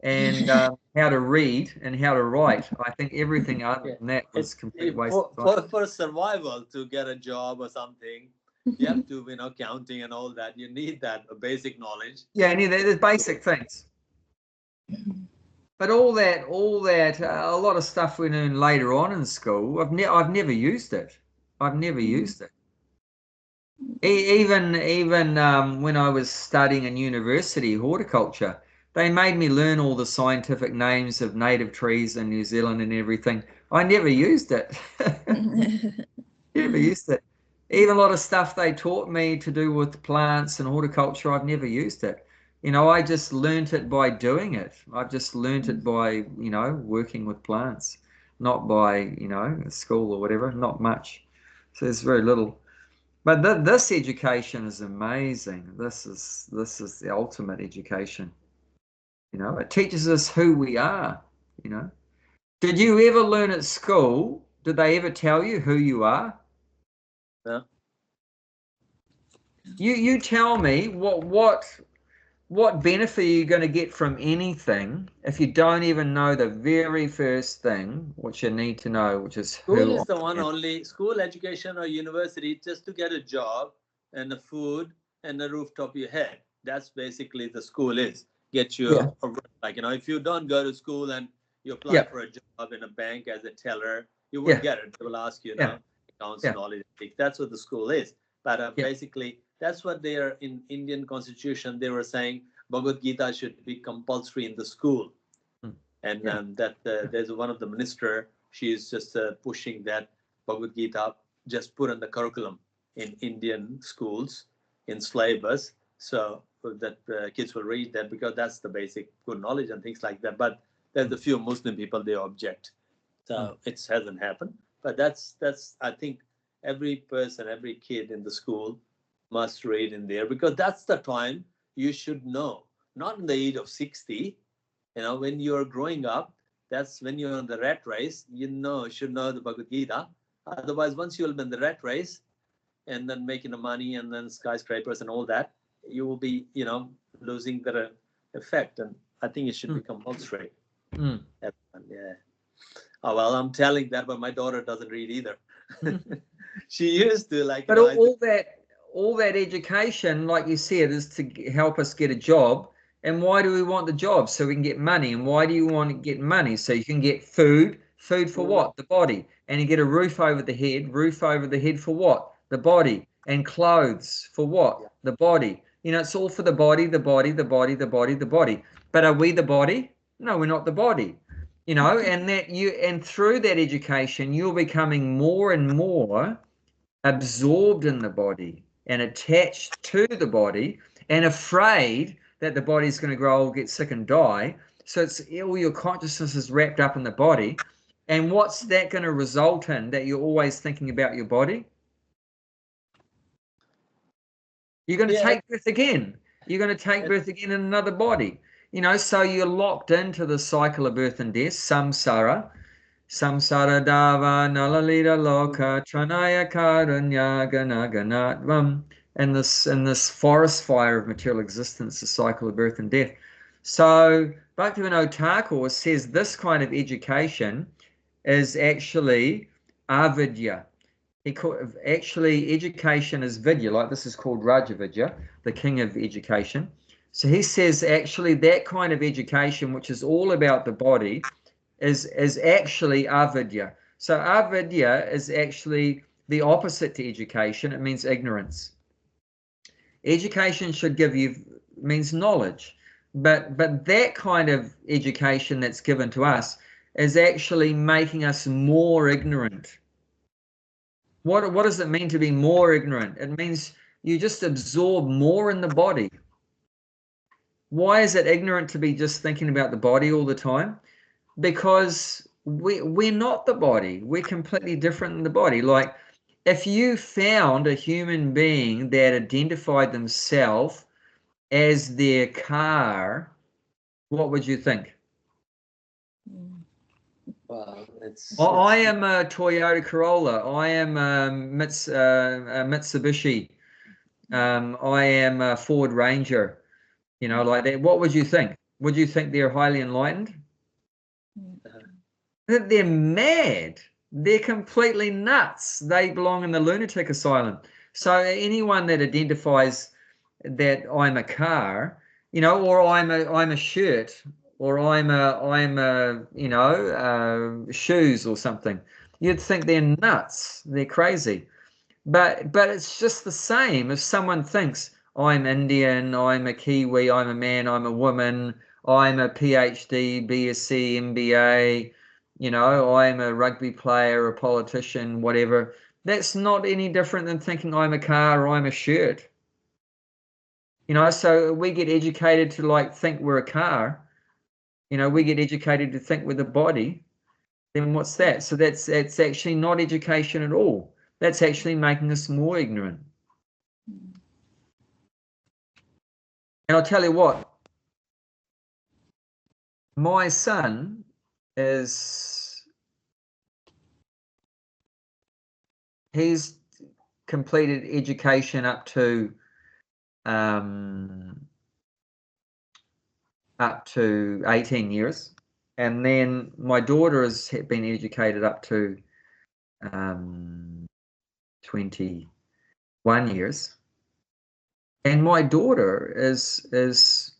and how to read and how to write. I think everything other than that was complete waste of time. For survival, to get a job or something, you have to, counting and all that. You need that basic knowledge. Yeah, and there's basic things. But all that, a lot of stuff we learn later on in school, I've never used it. I've never used it. Even when I was studying in university horticulture, they made me learn all the scientific names of native trees in New Zealand and everything. I never used it. Never used it. Even a lot of stuff they taught me to do with plants and horticulture, I've never used it. I just learnt it by doing it. I've just learnt it by, working with plants, not by, school or whatever, not much. So there's very little. But this education is amazing. This is the ultimate education. It teaches us who we are, Did you ever learn at school? Did they ever tell you who you are? No. You tell me what benefit are you going to get from anything if you don't even know the very first thing which you need to know, which is school is the one only school education or university just to get a job and the food and the rooftop of your head. That's basically the school is. Get you if you don't go to school and you apply for a job in a bank as a teller, you won't get it. They will ask you, accounts knowledge. That's what the school is. But basically, that's what they are in Indian constitution. They were saying Bhagavad Gita should be compulsory in the school. And there's one of the minister, she is just pushing that Bhagavad Gita just put in the curriculum in Indian schools in syllabus, so that kids will read that, because that's the basic good knowledge and things like that. But there's a few Muslim people, they object, so it hasn't happened. But that's I think every person, every kid in the school must read in there, because that's the time you should know, not in the age of 60. When you're growing up, that's when you're on the rat race, should know the Bhagavad Gita. Otherwise, once you'll be in the rat race and then making the money and then skyscrapers and all that, you will be, losing the effect. And I think it should be compulsory. Yeah. Oh, well, I'm telling that, but my daughter doesn't read either. She used to But all that education, like you said, is to help us get a job. And why do we want the job? So we can get money. And why do you want to get money? So you can get food. Food for what? The body. And you get a roof over the head. Roof over the head for what? The body. And clothes for what? The body. It's all for the body, the body, the body, the body, the body. But are we the body? No, we're not the body. And through that education, you're becoming more and more absorbed in the body and attached to the body and afraid that the body's going to grow old, get sick and die. So it's all your consciousness is wrapped up in the body. And what's that going to result in, that you're always thinking about your body? You're going to take birth again. You're going to take birth again in another body. You know, so you're locked into the cycle of birth and death, samsara. Samsara dava nalalita loka tranaya karunya ganaganatvam. And this forest fire of material existence, the cycle of birth and death. So Bhaktivinoda Thakur says this kind of education is actually avidya. Actually, education is vidya, like this is called Raja Vidya, the king of education. So he says actually that kind of education, which is all about the body, is actually avidya. So avidya is actually the opposite to education. It means ignorance. Education should give you, means knowledge. But that kind of education that's given to us is actually making us more ignorant. What does it mean to be more ignorant? It means you just absorb more in the body. Why is it ignorant to be just thinking about the body all the time? Because we're not the body. We're completely different than the body. Like if you found a human being that identified themselves as their car, what would you think? Wow, I am a Toyota Corolla. I am a Mitsubishi. I am a Ford Ranger. You know, like that. What would you think? Would you think they're highly enlightened? They're mad. They're completely nuts. They belong in the lunatic asylum. So anyone that identifies that I'm a car, you know, or I'm a shirt, or I'm a you know, shoes or something, you'd think they're nuts. They're crazy. But it's just the same. If someone thinks I'm Indian, I'm a Kiwi, I'm a man, I'm a woman, I'm a PhD, BSc, MBA, you know, I'm a rugby player, a politician, whatever. That's not any different than thinking I'm a car or I'm a shirt. You know, so we get educated to like think we're a car. You know, we get educated to think we're the body. Then what's that? So it's actually not education at all. That's actually making us more ignorant. And I'll tell you what, my son he's completed education up to 18 years. And then my daughter has been educated up to 21 years. And my daughter is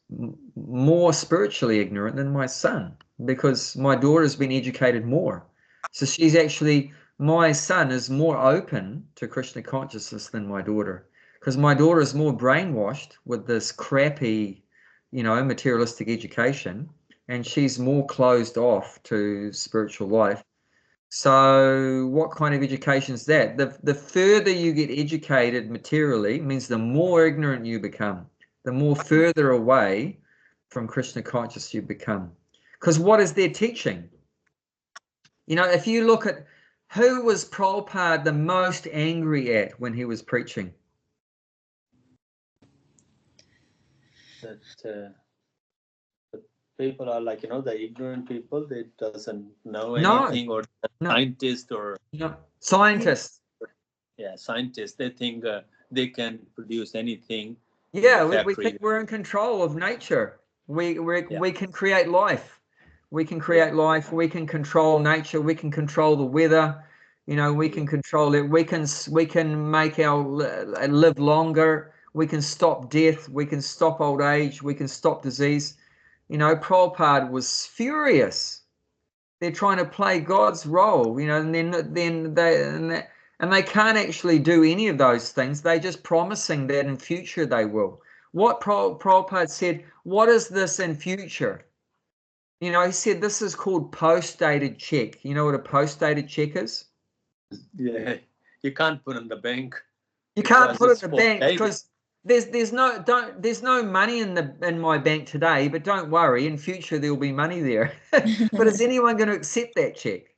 more spiritually ignorant than my son, because my daughter has been educated more. So she's actually, my son is more open to Krishna consciousness than my daughter, because my daughter is more brainwashed with this crappy, you know, materialistic education, and she's more closed off to spiritual life. So what kind of education is that? The further you get educated materially means the more ignorant you become, the more further away from Krishna consciousness you become. Because what is their teaching? You know, if you look at who was Prabhupada the most angry at when he was preaching? That the people are like, you know, the ignorant people, they doesn't know anything, or scientists or scientists. Yeah, scientists. They think they can produce anything. Yeah, we think we're in control of nature. We can create life. We can create life. We can control nature. We can control the weather. You know, we can control it. We can make our live longer. We can stop death. We can stop old age. We can stop disease. You know, Prabhupada was furious. They're trying to play God's role. You know, and then they can't actually do any of those things. They're just promising that in future they will. What Prabhupada said, what is this in future? You know, he said this is called post-dated check. You know what a post-dated check is? Yeah, you can't put in the bank. You can't put it in the bank because there's no money in my bank today, but don't worry, in future there'll be money there. But is anyone going to accept that check?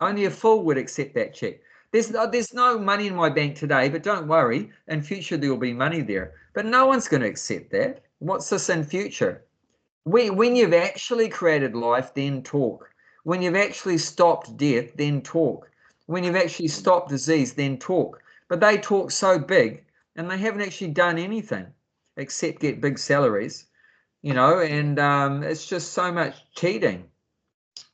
Only a fool would accept that check. There's no money in my bank today, but don't worry, in future there will be money there. But no one's going to accept that. What's this in future? When you've actually created life, then talk. When you've actually stopped death, then talk. When you've actually stopped disease, then talk. But they talk so big, and they haven't actually done anything except get big salaries, and it's just so much cheating.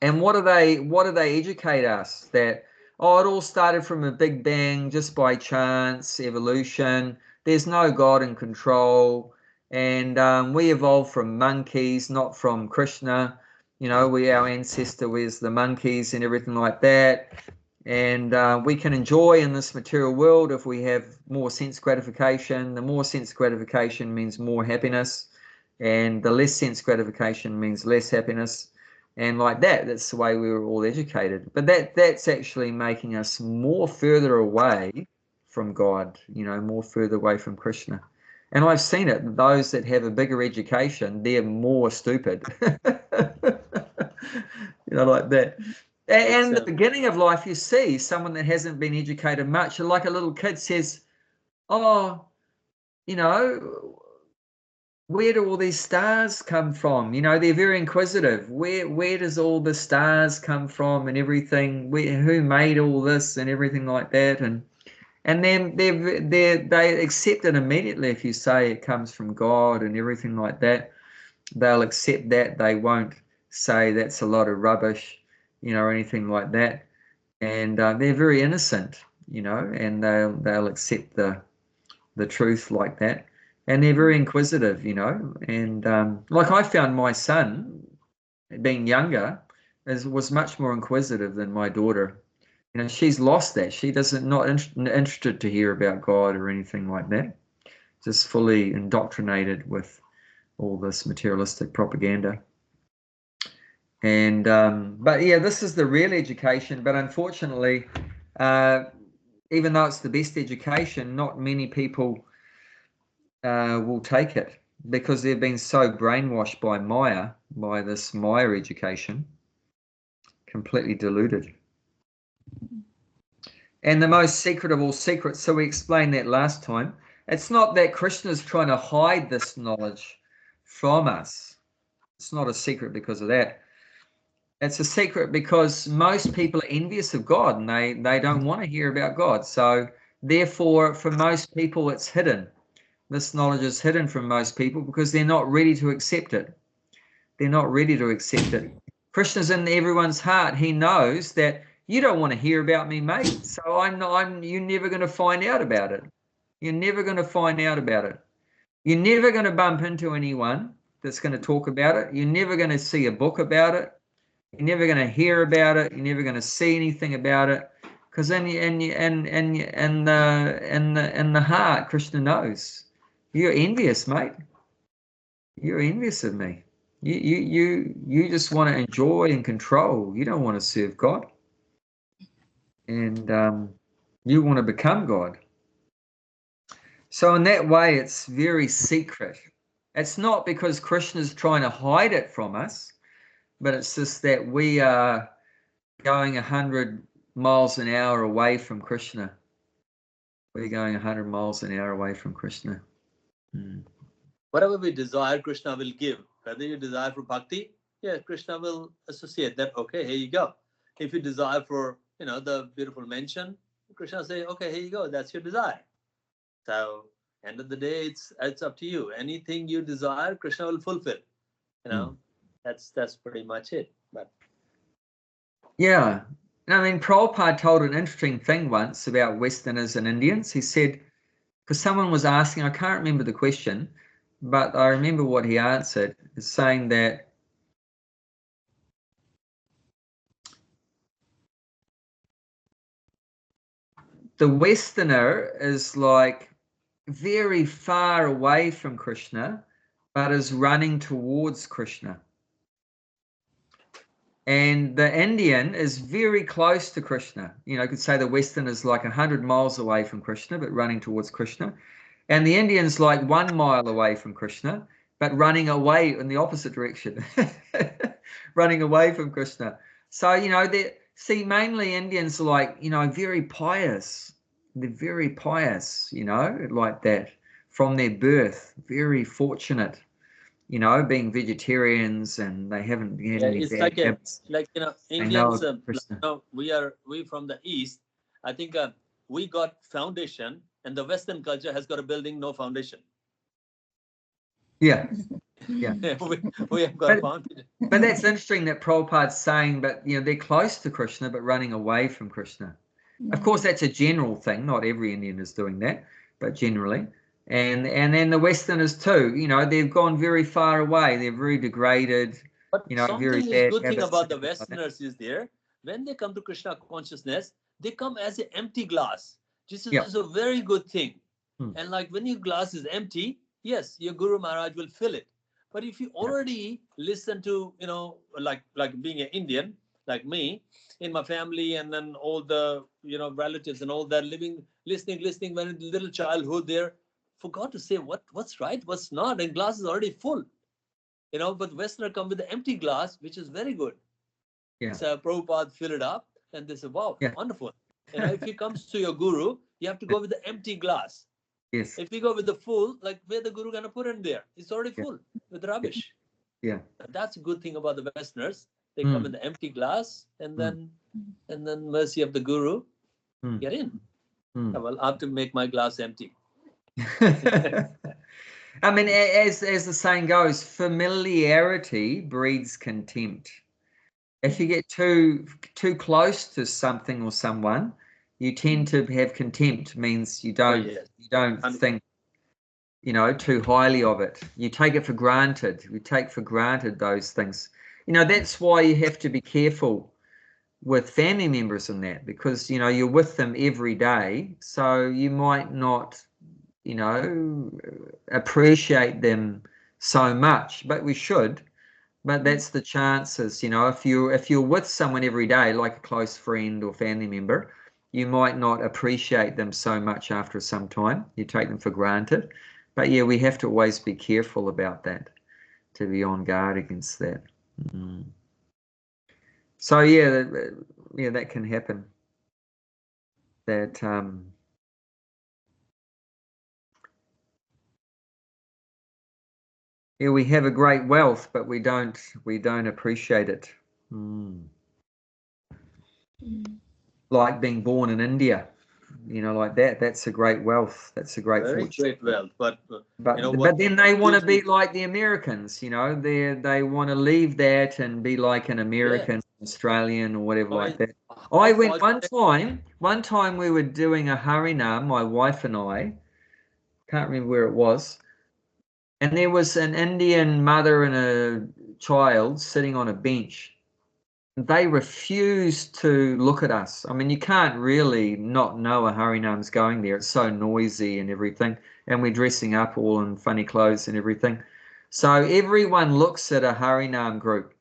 And what do they educate us? That, oh, it all started from a big bang just by chance, evolution. There's no God in control. And we evolved from monkeys, not from Krishna. Our ancestor was the monkeys and everything like that. And we can enjoy in this material world if we have more sense gratification. The more sense gratification means more happiness, and the less sense gratification means less happiness. And like that, that's the way we were all educated. But that's actually making us more further away from God, more further away from Krishna. And I've seen it. Those that have a bigger education, they're more stupid. Like that. And the beginning of life, you see someone that hasn't been educated much, like a little kid says, oh, where do all these stars come from? They're very inquisitive. Where does all the stars come from and everything? Who made all this and everything like that? And then they accept it immediately if you say it comes from God and everything like that. They'll accept that. They won't say that's a lot of rubbish, or anything like that. And they're very innocent, and they'll accept the truth like that. And they're very inquisitive, and like I found my son, being younger, was much more inquisitive than my daughter. She's lost that. She not interested to hear about God or anything like that. Just fully indoctrinated with all this materialistic propaganda. And but yeah, this is the real education. But unfortunately, even though it's the best education, not many people will take it, because they've been so brainwashed by Maya, by this Maya education, completely deluded. And the most secret of all secrets, so we explained that last time, it's not that Krishna is trying to hide this knowledge from us. It's not a secret because of that. It's a secret because most people are envious of God, and they don't want to hear about God. So therefore, for most people, it's hidden. This knowledge is hidden from most people because they're not ready to accept it. They're not ready to accept it. Krishna's in everyone's heart. He knows that you don't want to hear about me, mate. So you're never going to find out about it. You're never going to find out about it. You're never going to bump into anyone that's going to talk about it. You're never going to see a book about it. You're never going to hear about it. You're never going to see anything about it, because in the heart, Krishna knows. You're envious, mate. You're envious of me. You just want to enjoy and control. You don't want to serve God, and you want to become God. So in that way, it's very secret. It's not because Krishna's trying to hide it from us, but it's just that we are going 100 miles an hour away from Krishna. We're going 100 miles an hour away from Krishna. Whatever we desire, Krishna will give. Whether you desire for bhakti, yeah, Krishna will associate that. Okay, here you go. If you desire for, the beautiful mansion, Krishna say, okay, here you go. That's your desire. So, end of the day, it's up to you. Anything you desire, Krishna will fulfill. That's pretty much it. But yeah, I mean, Prabhupada told an interesting thing once about Westerners and Indians. He said, because someone was asking, I can't remember the question, but I remember what he answered, saying that the Westerner is like very far away from Krishna, but is running towards Krishna. And the Indian is very close to Krishna. You could say the Western is like 100 miles away from Krishna, but running towards Krishna. And the Indian's like 1 mile away from Krishna, but running away in the opposite direction, running away from Krishna. So, See, mainly Indians are like, very pious. They're very pious, like that from their birth, very fortunate, being vegetarians, and they haven't had Yeah, any it's bad habits. They know Indians. Krishna. We from the East. I think we got foundation, and the Western culture has got a building, no foundation. Yeah, yeah. we have got a foundation. But that's interesting that Prabhupada's saying, but they're close to Krishna, but running away from Krishna. Of course, that's a general thing. Not every Indian is doing that, but generally. And then the Westerners too. They've gone very far away. They're very degraded. But Very something is bad good thing habits about the and like that. Westerners is there. When they come to Krishna consciousness, they come as an empty glass. This is Yeah. a very good thing. Hmm. And like when your glass is empty, yes, your Guru Maharaj will fill it. But if you already listen to, like being an Indian, like me, in my family, and then all the, relatives and all that, listening, when in little childhood, there, forgot to say what's right, what's not, and glass is already full. But Westerner come with the empty glass, which is very good. Yeah. So Prabhupada fill it up, and they say, wow, Yeah. wonderful. If he comes to your Guru, you have to go with the empty glass. Yes. If you go with the full, like where the Guru gonna put in there? It's already full with rubbish. Yeah. And that's a good thing about the Westerners. They come in the empty glass, and then mercy of the Guru, get in. Well, I have to make my glass empty. I mean, as the saying goes, familiarity breeds contempt. If you get too close to something or someone, you tend to have contempt. Means you don't think too highly of it. You take it for granted. You take for granted those things. That's why you have to be careful with family members and that, because you're with them every day, so you might not appreciate them so much, but we should. But that's the chances. If you're with someone every day, like a close friend or family member, you might not appreciate them so much after some time. You take them for granted. But yeah, we have to always be careful about that, to be on guard against that. So yeah, that can happen. That we have a great wealth, but we don't appreciate it. Like being born in India, like that. That's a great wealth. That's a great fortune. Great wealth. But then they want to be like the Americans. They want to leave that and be like an American, Australian, or whatever like that. I went one time we were doing a Harinam, my wife and I, can't remember where it was, and there was an Indian mother and a child sitting on a bench. They refused to look at us. I mean, you can't really not know a Harinam's going there. It's so noisy and everything, and we're dressing up all in funny clothes and everything. So everyone looks at a Harinam group.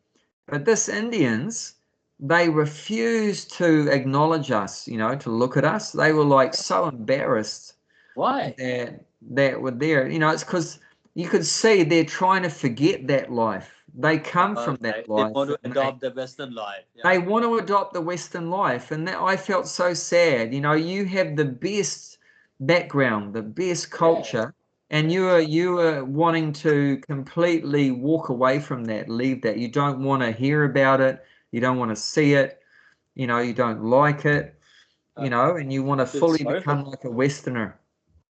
But this Indians, they refused to acknowledge us, to look at us. They were like so embarrassed. Why? That were there. It's because you could see they're trying to forget that life. They come from that life. They want to adopt the Western life. They want to adopt the Western life. And that I felt so sad. You have the best background, the best culture, and you are wanting to completely walk away from that, leave that. You don't want to hear about it. You don't want to see it. You don't like it, and you want to fully become like a Westerner.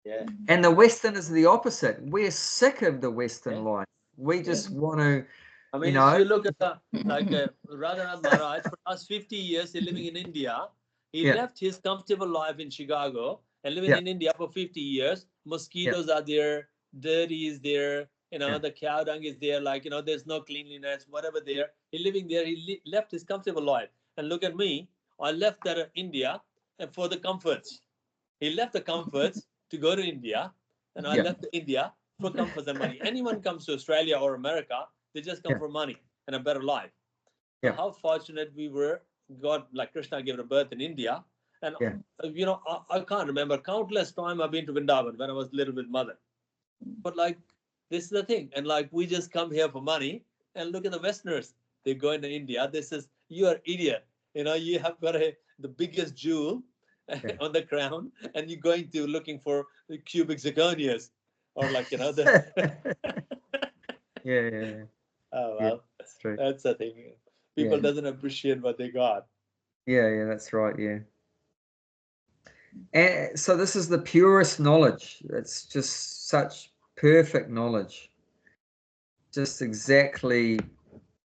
Yeah. And the Westerners are the opposite. We're sick of the Western life. We just want to, I mean, if you look at Radha Maharaj, for the last 50 years, he's living in India. He left his comfortable life in Chicago and living in India for 50 years. Mosquitoes are there, dirty is there, the cow dung is there, there's no cleanliness, whatever there. He's living there. He left his comfortable life. And look at me. I left that India for the comforts. He left the comforts to go to India, and I left India for comforts and money. Anyone comes to Australia or America, they just come for money and a better life. So how fortunate we were. God, like Krishna, gave a birth in India. And, I can't remember countless times I've been to Vrindavan when I was little with mother. But this is the thing. And we just come here for money, and look at the Westerners. They go into India. They says, you are idiot. you have got the biggest jewel on the crown, and you're going to looking for the cubic zirconias, or like the. Yeah. Oh well, Yeah, that's true. that's the thing. People doesn't appreciate what they got. Yeah, that's right. Yeah. And so this is the purest knowledge. It's just such perfect knowledge. Just exactly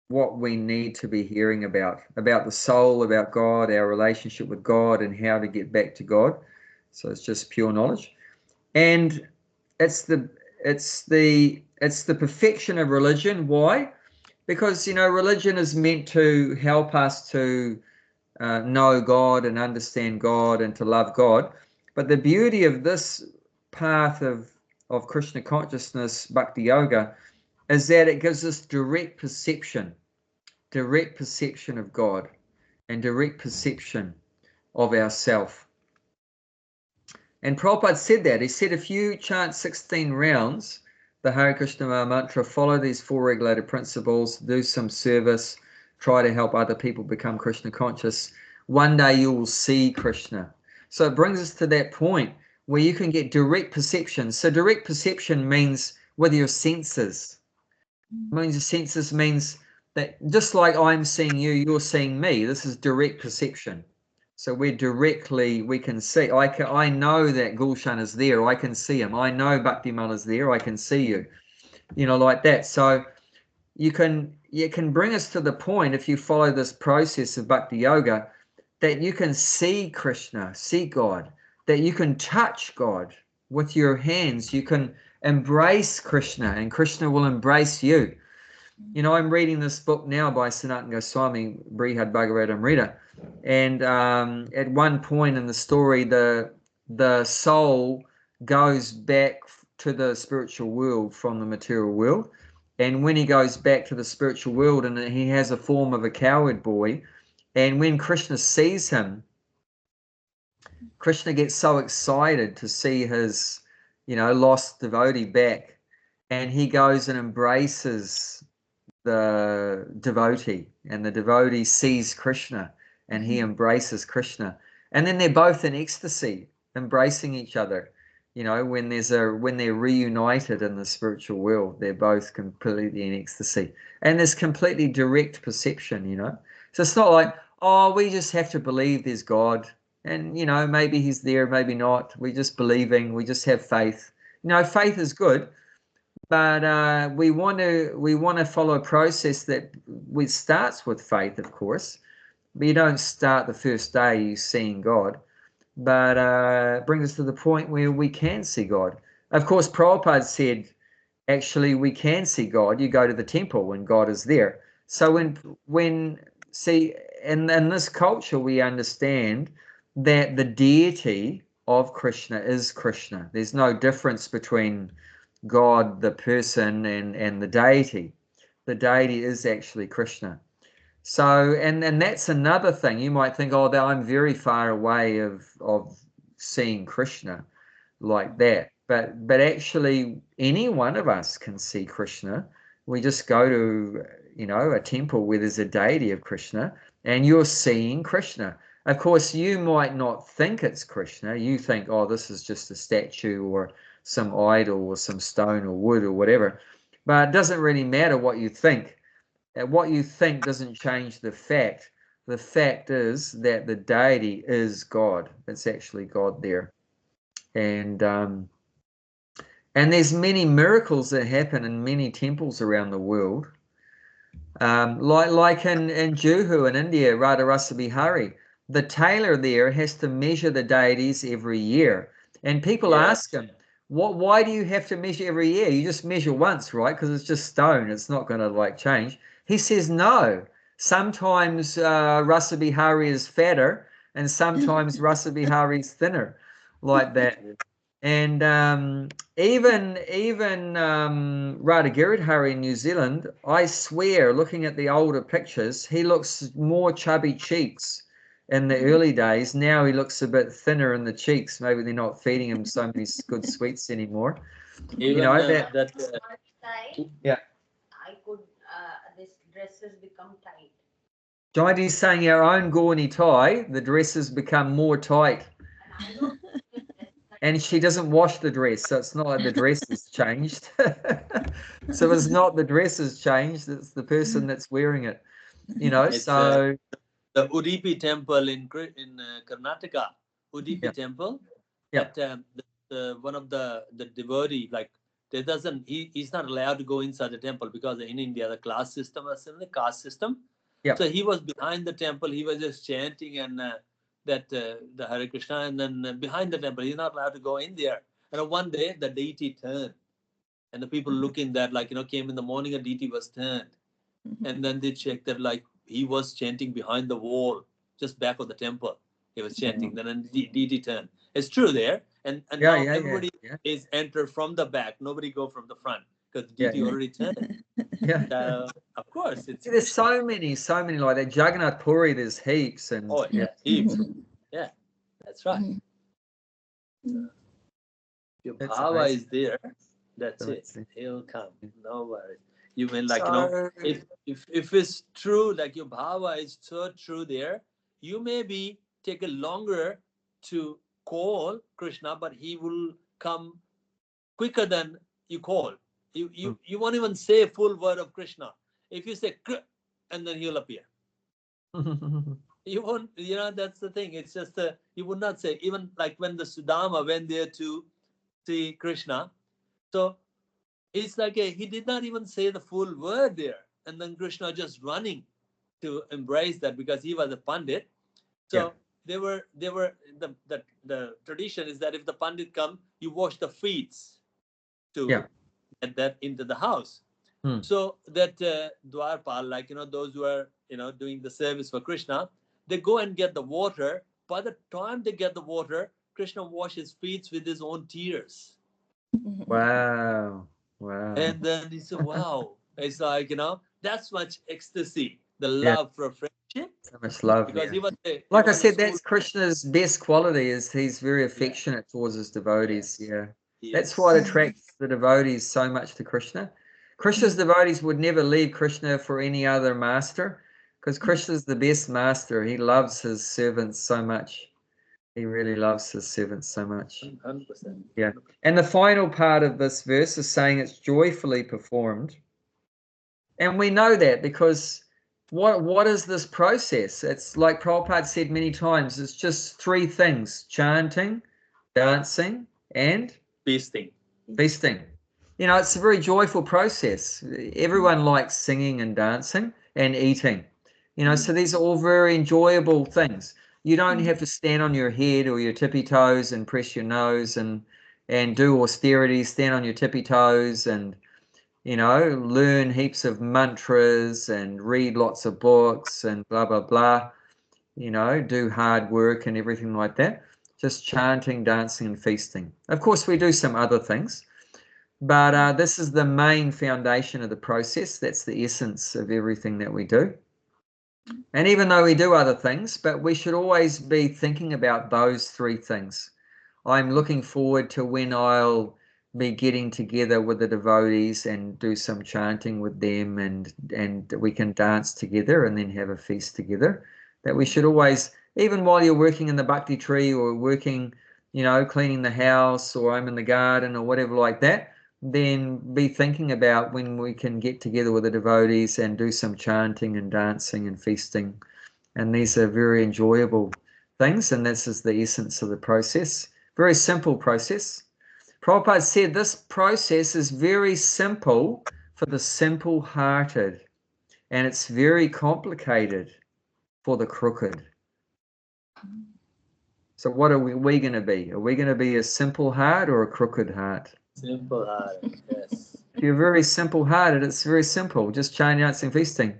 what we need to be hearing about the soul, about God, our relationship with God, and how to get back to God. So it's just pure knowledge. And it's the perfection of religion. Why? Because religion is meant to help us to know God and understand God and to love God. But the beauty of this path of Krishna consciousness, Bhakti Yoga, is that it gives us direct perception of God and direct perception of ourself. And Prabhupada said that. He said if you chant 16 rounds, the Hare Krishna mantra, follow these 4 regulated principles, do some service, try to help other people become Krishna conscious, one day you will see Krishna. So it brings us to that point where you can get direct perception. So direct perception means with your senses. Means that just like I'm seeing you, you're seeing me. This is direct perception. So we can see. I know that Gulshan is there. I can see him. I know Bhaktimal is there. I can see you. Like that. So you can bring us to the point, if you follow this process of Bhakti Yoga, that you can see Krishna, see God, that you can touch God with your hands. You can embrace Krishna, and Krishna will embrace you. I'm reading this book now by Sanatana Goswami, Brihad Bhagavad Amrita, and at one point in the story, the soul goes back to the spiritual world from the material world, and when he goes back to the spiritual world, and he has a form of a cowherd boy, and when Krishna sees him, Krishna gets so excited to see his, lost devotee back, and he goes and embraces the devotee, and the devotee sees Krishna, and he embraces Krishna, and then they're both in ecstasy, embracing each other. When they're reunited in the spiritual world, they're both completely in ecstasy, and there's completely direct perception. So it's not like, oh, we just have to believe there's God, and maybe he's there, maybe not. We're just believing. We just have faith. Faith is good. But we want to follow a process that starts with faith, of course. But you don't start the first day you seeing God. But brings us to the point where we can see God. Of course, Prabhupada said, actually, we can see God. You go to the temple and God is there. So in this culture, we understand that the deity of Krishna is Krishna. There's no difference between God, the person, and the deity. The deity is actually Krishna. So, and that's another thing. You might think, oh, I'm very far away of seeing Krishna like that. But actually, any one of us can see Krishna. We just go to, a temple where there's a deity of Krishna, and you're seeing Krishna. Of course, you might not think it's Krishna. You think, oh, this is just a statue or some idol or some stone or wood or whatever. But it doesn't really matter what you think. What you think doesn't change the fact. The fact is that the deity is God. It's actually God there. And there's many miracles that happen in many temples around the world. Like in Juhu in India, Radha Rasa Bihari, the tailor there has to measure the deities every year. And people ask him, why do you have to measure every year? You just measure once, right? Because it's just stone. It's not going to change. He says, no. Sometimes Rasa Bihari is fatter and sometimes Rasa Bihari is thinner, like that. And even Radha Giridhari in New Zealand, I swear, looking at the older pictures, he looks more chubby cheeks in the early days. Now he looks a bit thinner in the cheeks. Maybe they're not feeding him so many good sweets anymore. Even I could, this dresses become tight. Jayanti's saying our own Gauni tie, the dresses become more tight. And she doesn't wash the dress, so it's not like the dress has changed. So it's not the dress has changed, it's the person that's wearing it. You know, It's so the Udupi temple in Karnataka. Udupi Yeah. temple. Yeah. That one of the devotee, like, there doesn't he's not allowed to go inside the temple because in India the class system is in the caste system. Yeah. So he was behind the temple. He was just chanting and the Hare Krishna, and then behind the temple he's not allowed to go in there. And one day the deity turned, and the people looking that, like, came in the morning, a deity was turned, and then they checked that, like, he was chanting behind the wall, just back of the temple. He was chanting. Then the deity turned. It's true there, and now everybody is enter from the back. Nobody go from the front because the deity already turned. Yeah. Of course, it's There's so many like that. Jagannath Puri, there's heaps, and heaps. Yeah, that's right. Your bhava is there. That's it. He'll come. No worries. You mean, like, if it's true, like your bhava is so true there, you may be take a longer to call Krishna, but he will come quicker than you call. You won't even say a full word of Krishna. If you say Kr, and then he'll appear. You won't, that's the thing. It's just you would not say, even like when the Sudama went there to see Krishna. So it's like he did not even say the full word there. And then Krishna just running to embrace that because he was a Pandit. So they were the tradition is that if the Pandit come, you wash the feet to get that into the house. So that Dwarpal, like, those who are, doing the service for Krishna, they go and get the water. By the time they get the water, Krishna washes feet with his own tears. Wow. And then he said, wow. It's like, that's much ecstasy, the love for friendship. So much love. Because he was like I said, that's Krishna's best quality, is he's very affectionate towards his devotees. That's what attracts the devotees so much to Krishna. Krishna's devotees would never leave Krishna for any other master, because Krishna's the best master. He loves his servants so much. He really loves his servants so much. 100%. Yeah. And the final part of this verse is saying it's joyfully performed. And we know that because what is this process? It's like Prabhupada said many times, it's just three things: chanting, dancing, and feasting. It's a very joyful process. Everyone likes singing and dancing and eating. So these are all very enjoyable things. You don't have to stand on your head or your tippy toes and press your nose and do austerities, stand on your tippy toes and learn heaps of mantras and read lots of books and blah, blah, blah, do hard work and everything like that. Just chanting, dancing, and feasting. Of course, we do some other things, but this is the main foundation of the process. That's the essence of everything that we do. And even though we do other things, but we should always be thinking about those three things. I'm looking forward to when I'll be getting together with the devotees and do some chanting with them, and we can dance together and then have a feast together. That we should always, even while you're working in the bhakti tree or working, cleaning the house, or I'm in the garden or whatever like that, then be thinking about when we can get together with the devotees and do some chanting and dancing and feasting. And these are very enjoyable things, and this is the essence of the process. Very simple process. Prabhupada said this process is very simple for the simple-hearted, and it's very complicated for the crooked. So what are we going to be? Are we going to be a simple heart or a crooked heart? Simple heart, yes. If you're very simple-hearted, it's very simple, just chanting, dancing, feasting.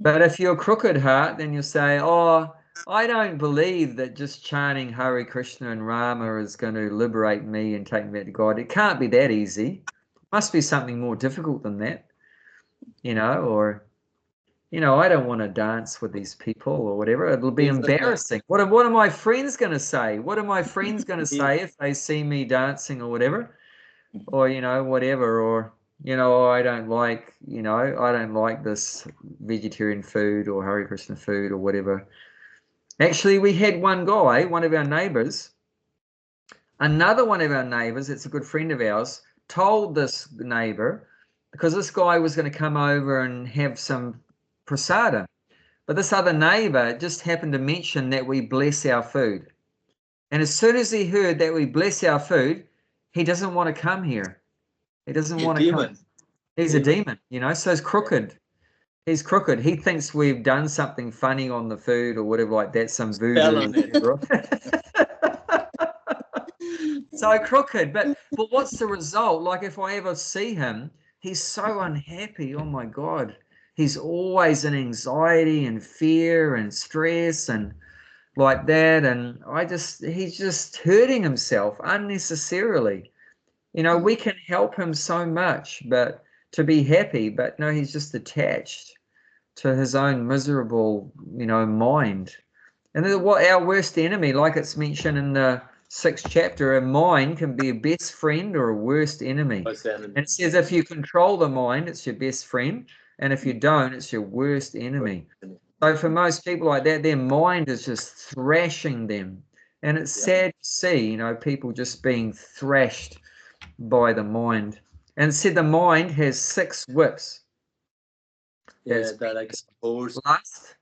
But if you're a crooked heart, then you'll say, oh, I don't believe that just chanting Hare Krishna and Rama is going to liberate me and take me back to God. It can't be that easy. It must be something more difficult than that, or, I don't want to dance with these people or whatever. It'll be embarrassing. What are my friends going to say? What are my friends going to say if they see me dancing or whatever? Or, whatever, or, you know, I don't like, you know, I don't like this vegetarian food or Hare Krishna food or whatever. Actually, we had one guy, one of our neighbors, another one of our neighbors, it's a good friend of ours, told this neighbor, because this guy was going to come over and have some prasada. But this other neighbor just happened to mention that we bless our food. And as soon as he heard that we bless our food, he doesn't want to come here. He doesn't want to come. He's a demon, you know, so he's crooked. He's crooked. He thinks we've done something funny on the food or whatever like that, some voodoo. So crooked. But what's the result? Like if I ever see him, he's so unhappy. Oh my God. He's always in anxiety and fear and stress and like that. And he's just hurting himself unnecessarily. You know, we can help him so much, but to be happy, but no, he's just attached to his own miserable, you know, mind. And then what our worst enemy, like it's mentioned in the 6th chapter, a mind can be a best friend or a worst enemy. And it says if you control the mind, it's your best friend. And if you don't, it's your worst enemy. So for most people like that, their mind is just thrashing them. And it's sad to see, you know, people just being thrashed by the mind. And it said the mind has 6 whips. Lust,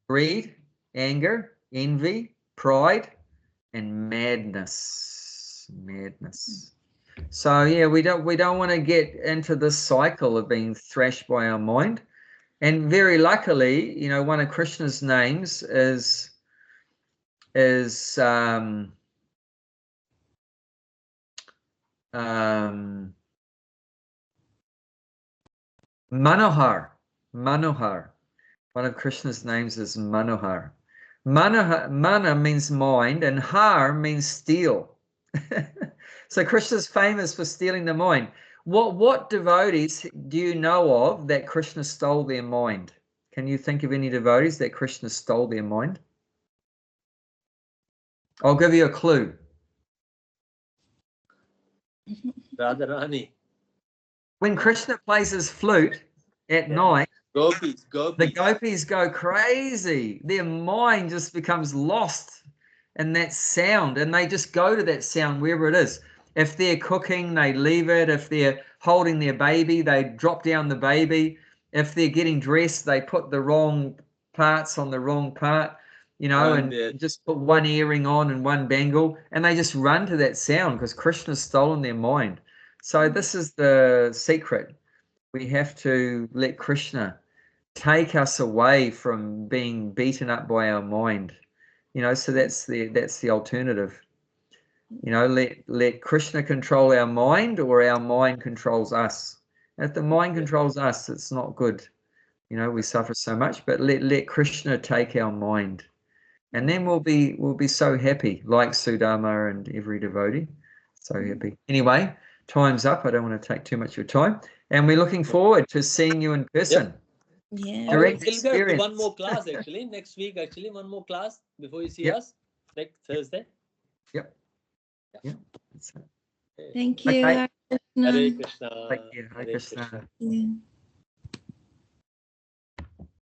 greed, anger, envy, pride, and madness. So yeah, we don't want to get into this cycle of being thrashed by our mind. And very luckily, you know, one of Krishna's names is Manohar. One of Krishna's names is Manohar. Mana means mind, and har means steal. So Krishna's famous for stealing the mind. What devotees do you know of that Krishna stole their mind? Can you think of any devotees that Krishna stole their mind? I'll give you a clue. Radharani. When Krishna plays his flute at night, Gopis. The gopis go crazy. Their mind just becomes lost in that sound, and they just go to that sound wherever it is. If they're cooking, they leave it. If they're holding their baby, they drop down the baby. If they're getting dressed, they put the wrong parts on the wrong part, you know, and just put one earring on and one bangle, and they just run to that sound because Krishna's stolen their mind. So this is the secret. We have to let Krishna take us away from being beaten up by our mind, you know. So that's the alternative, you know. Let Krishna control our mind, or our mind controls us. If the mind controls us, it's not good, you know. We suffer so much. But let Krishna take our mind, and then we'll be so happy, like Sudama and every devotee, so happy. Anyway, time's up. I don't want to take too much of your time, and we're looking forward to seeing you in person. Yeah. Direct We'll get experience. one more class actually next week. Actually, one more class before you see us next Thursday. Yep. Thank you. Okay. Hare Krishna. Hare Krishna. Thank you. Hare Krishna. Yeah.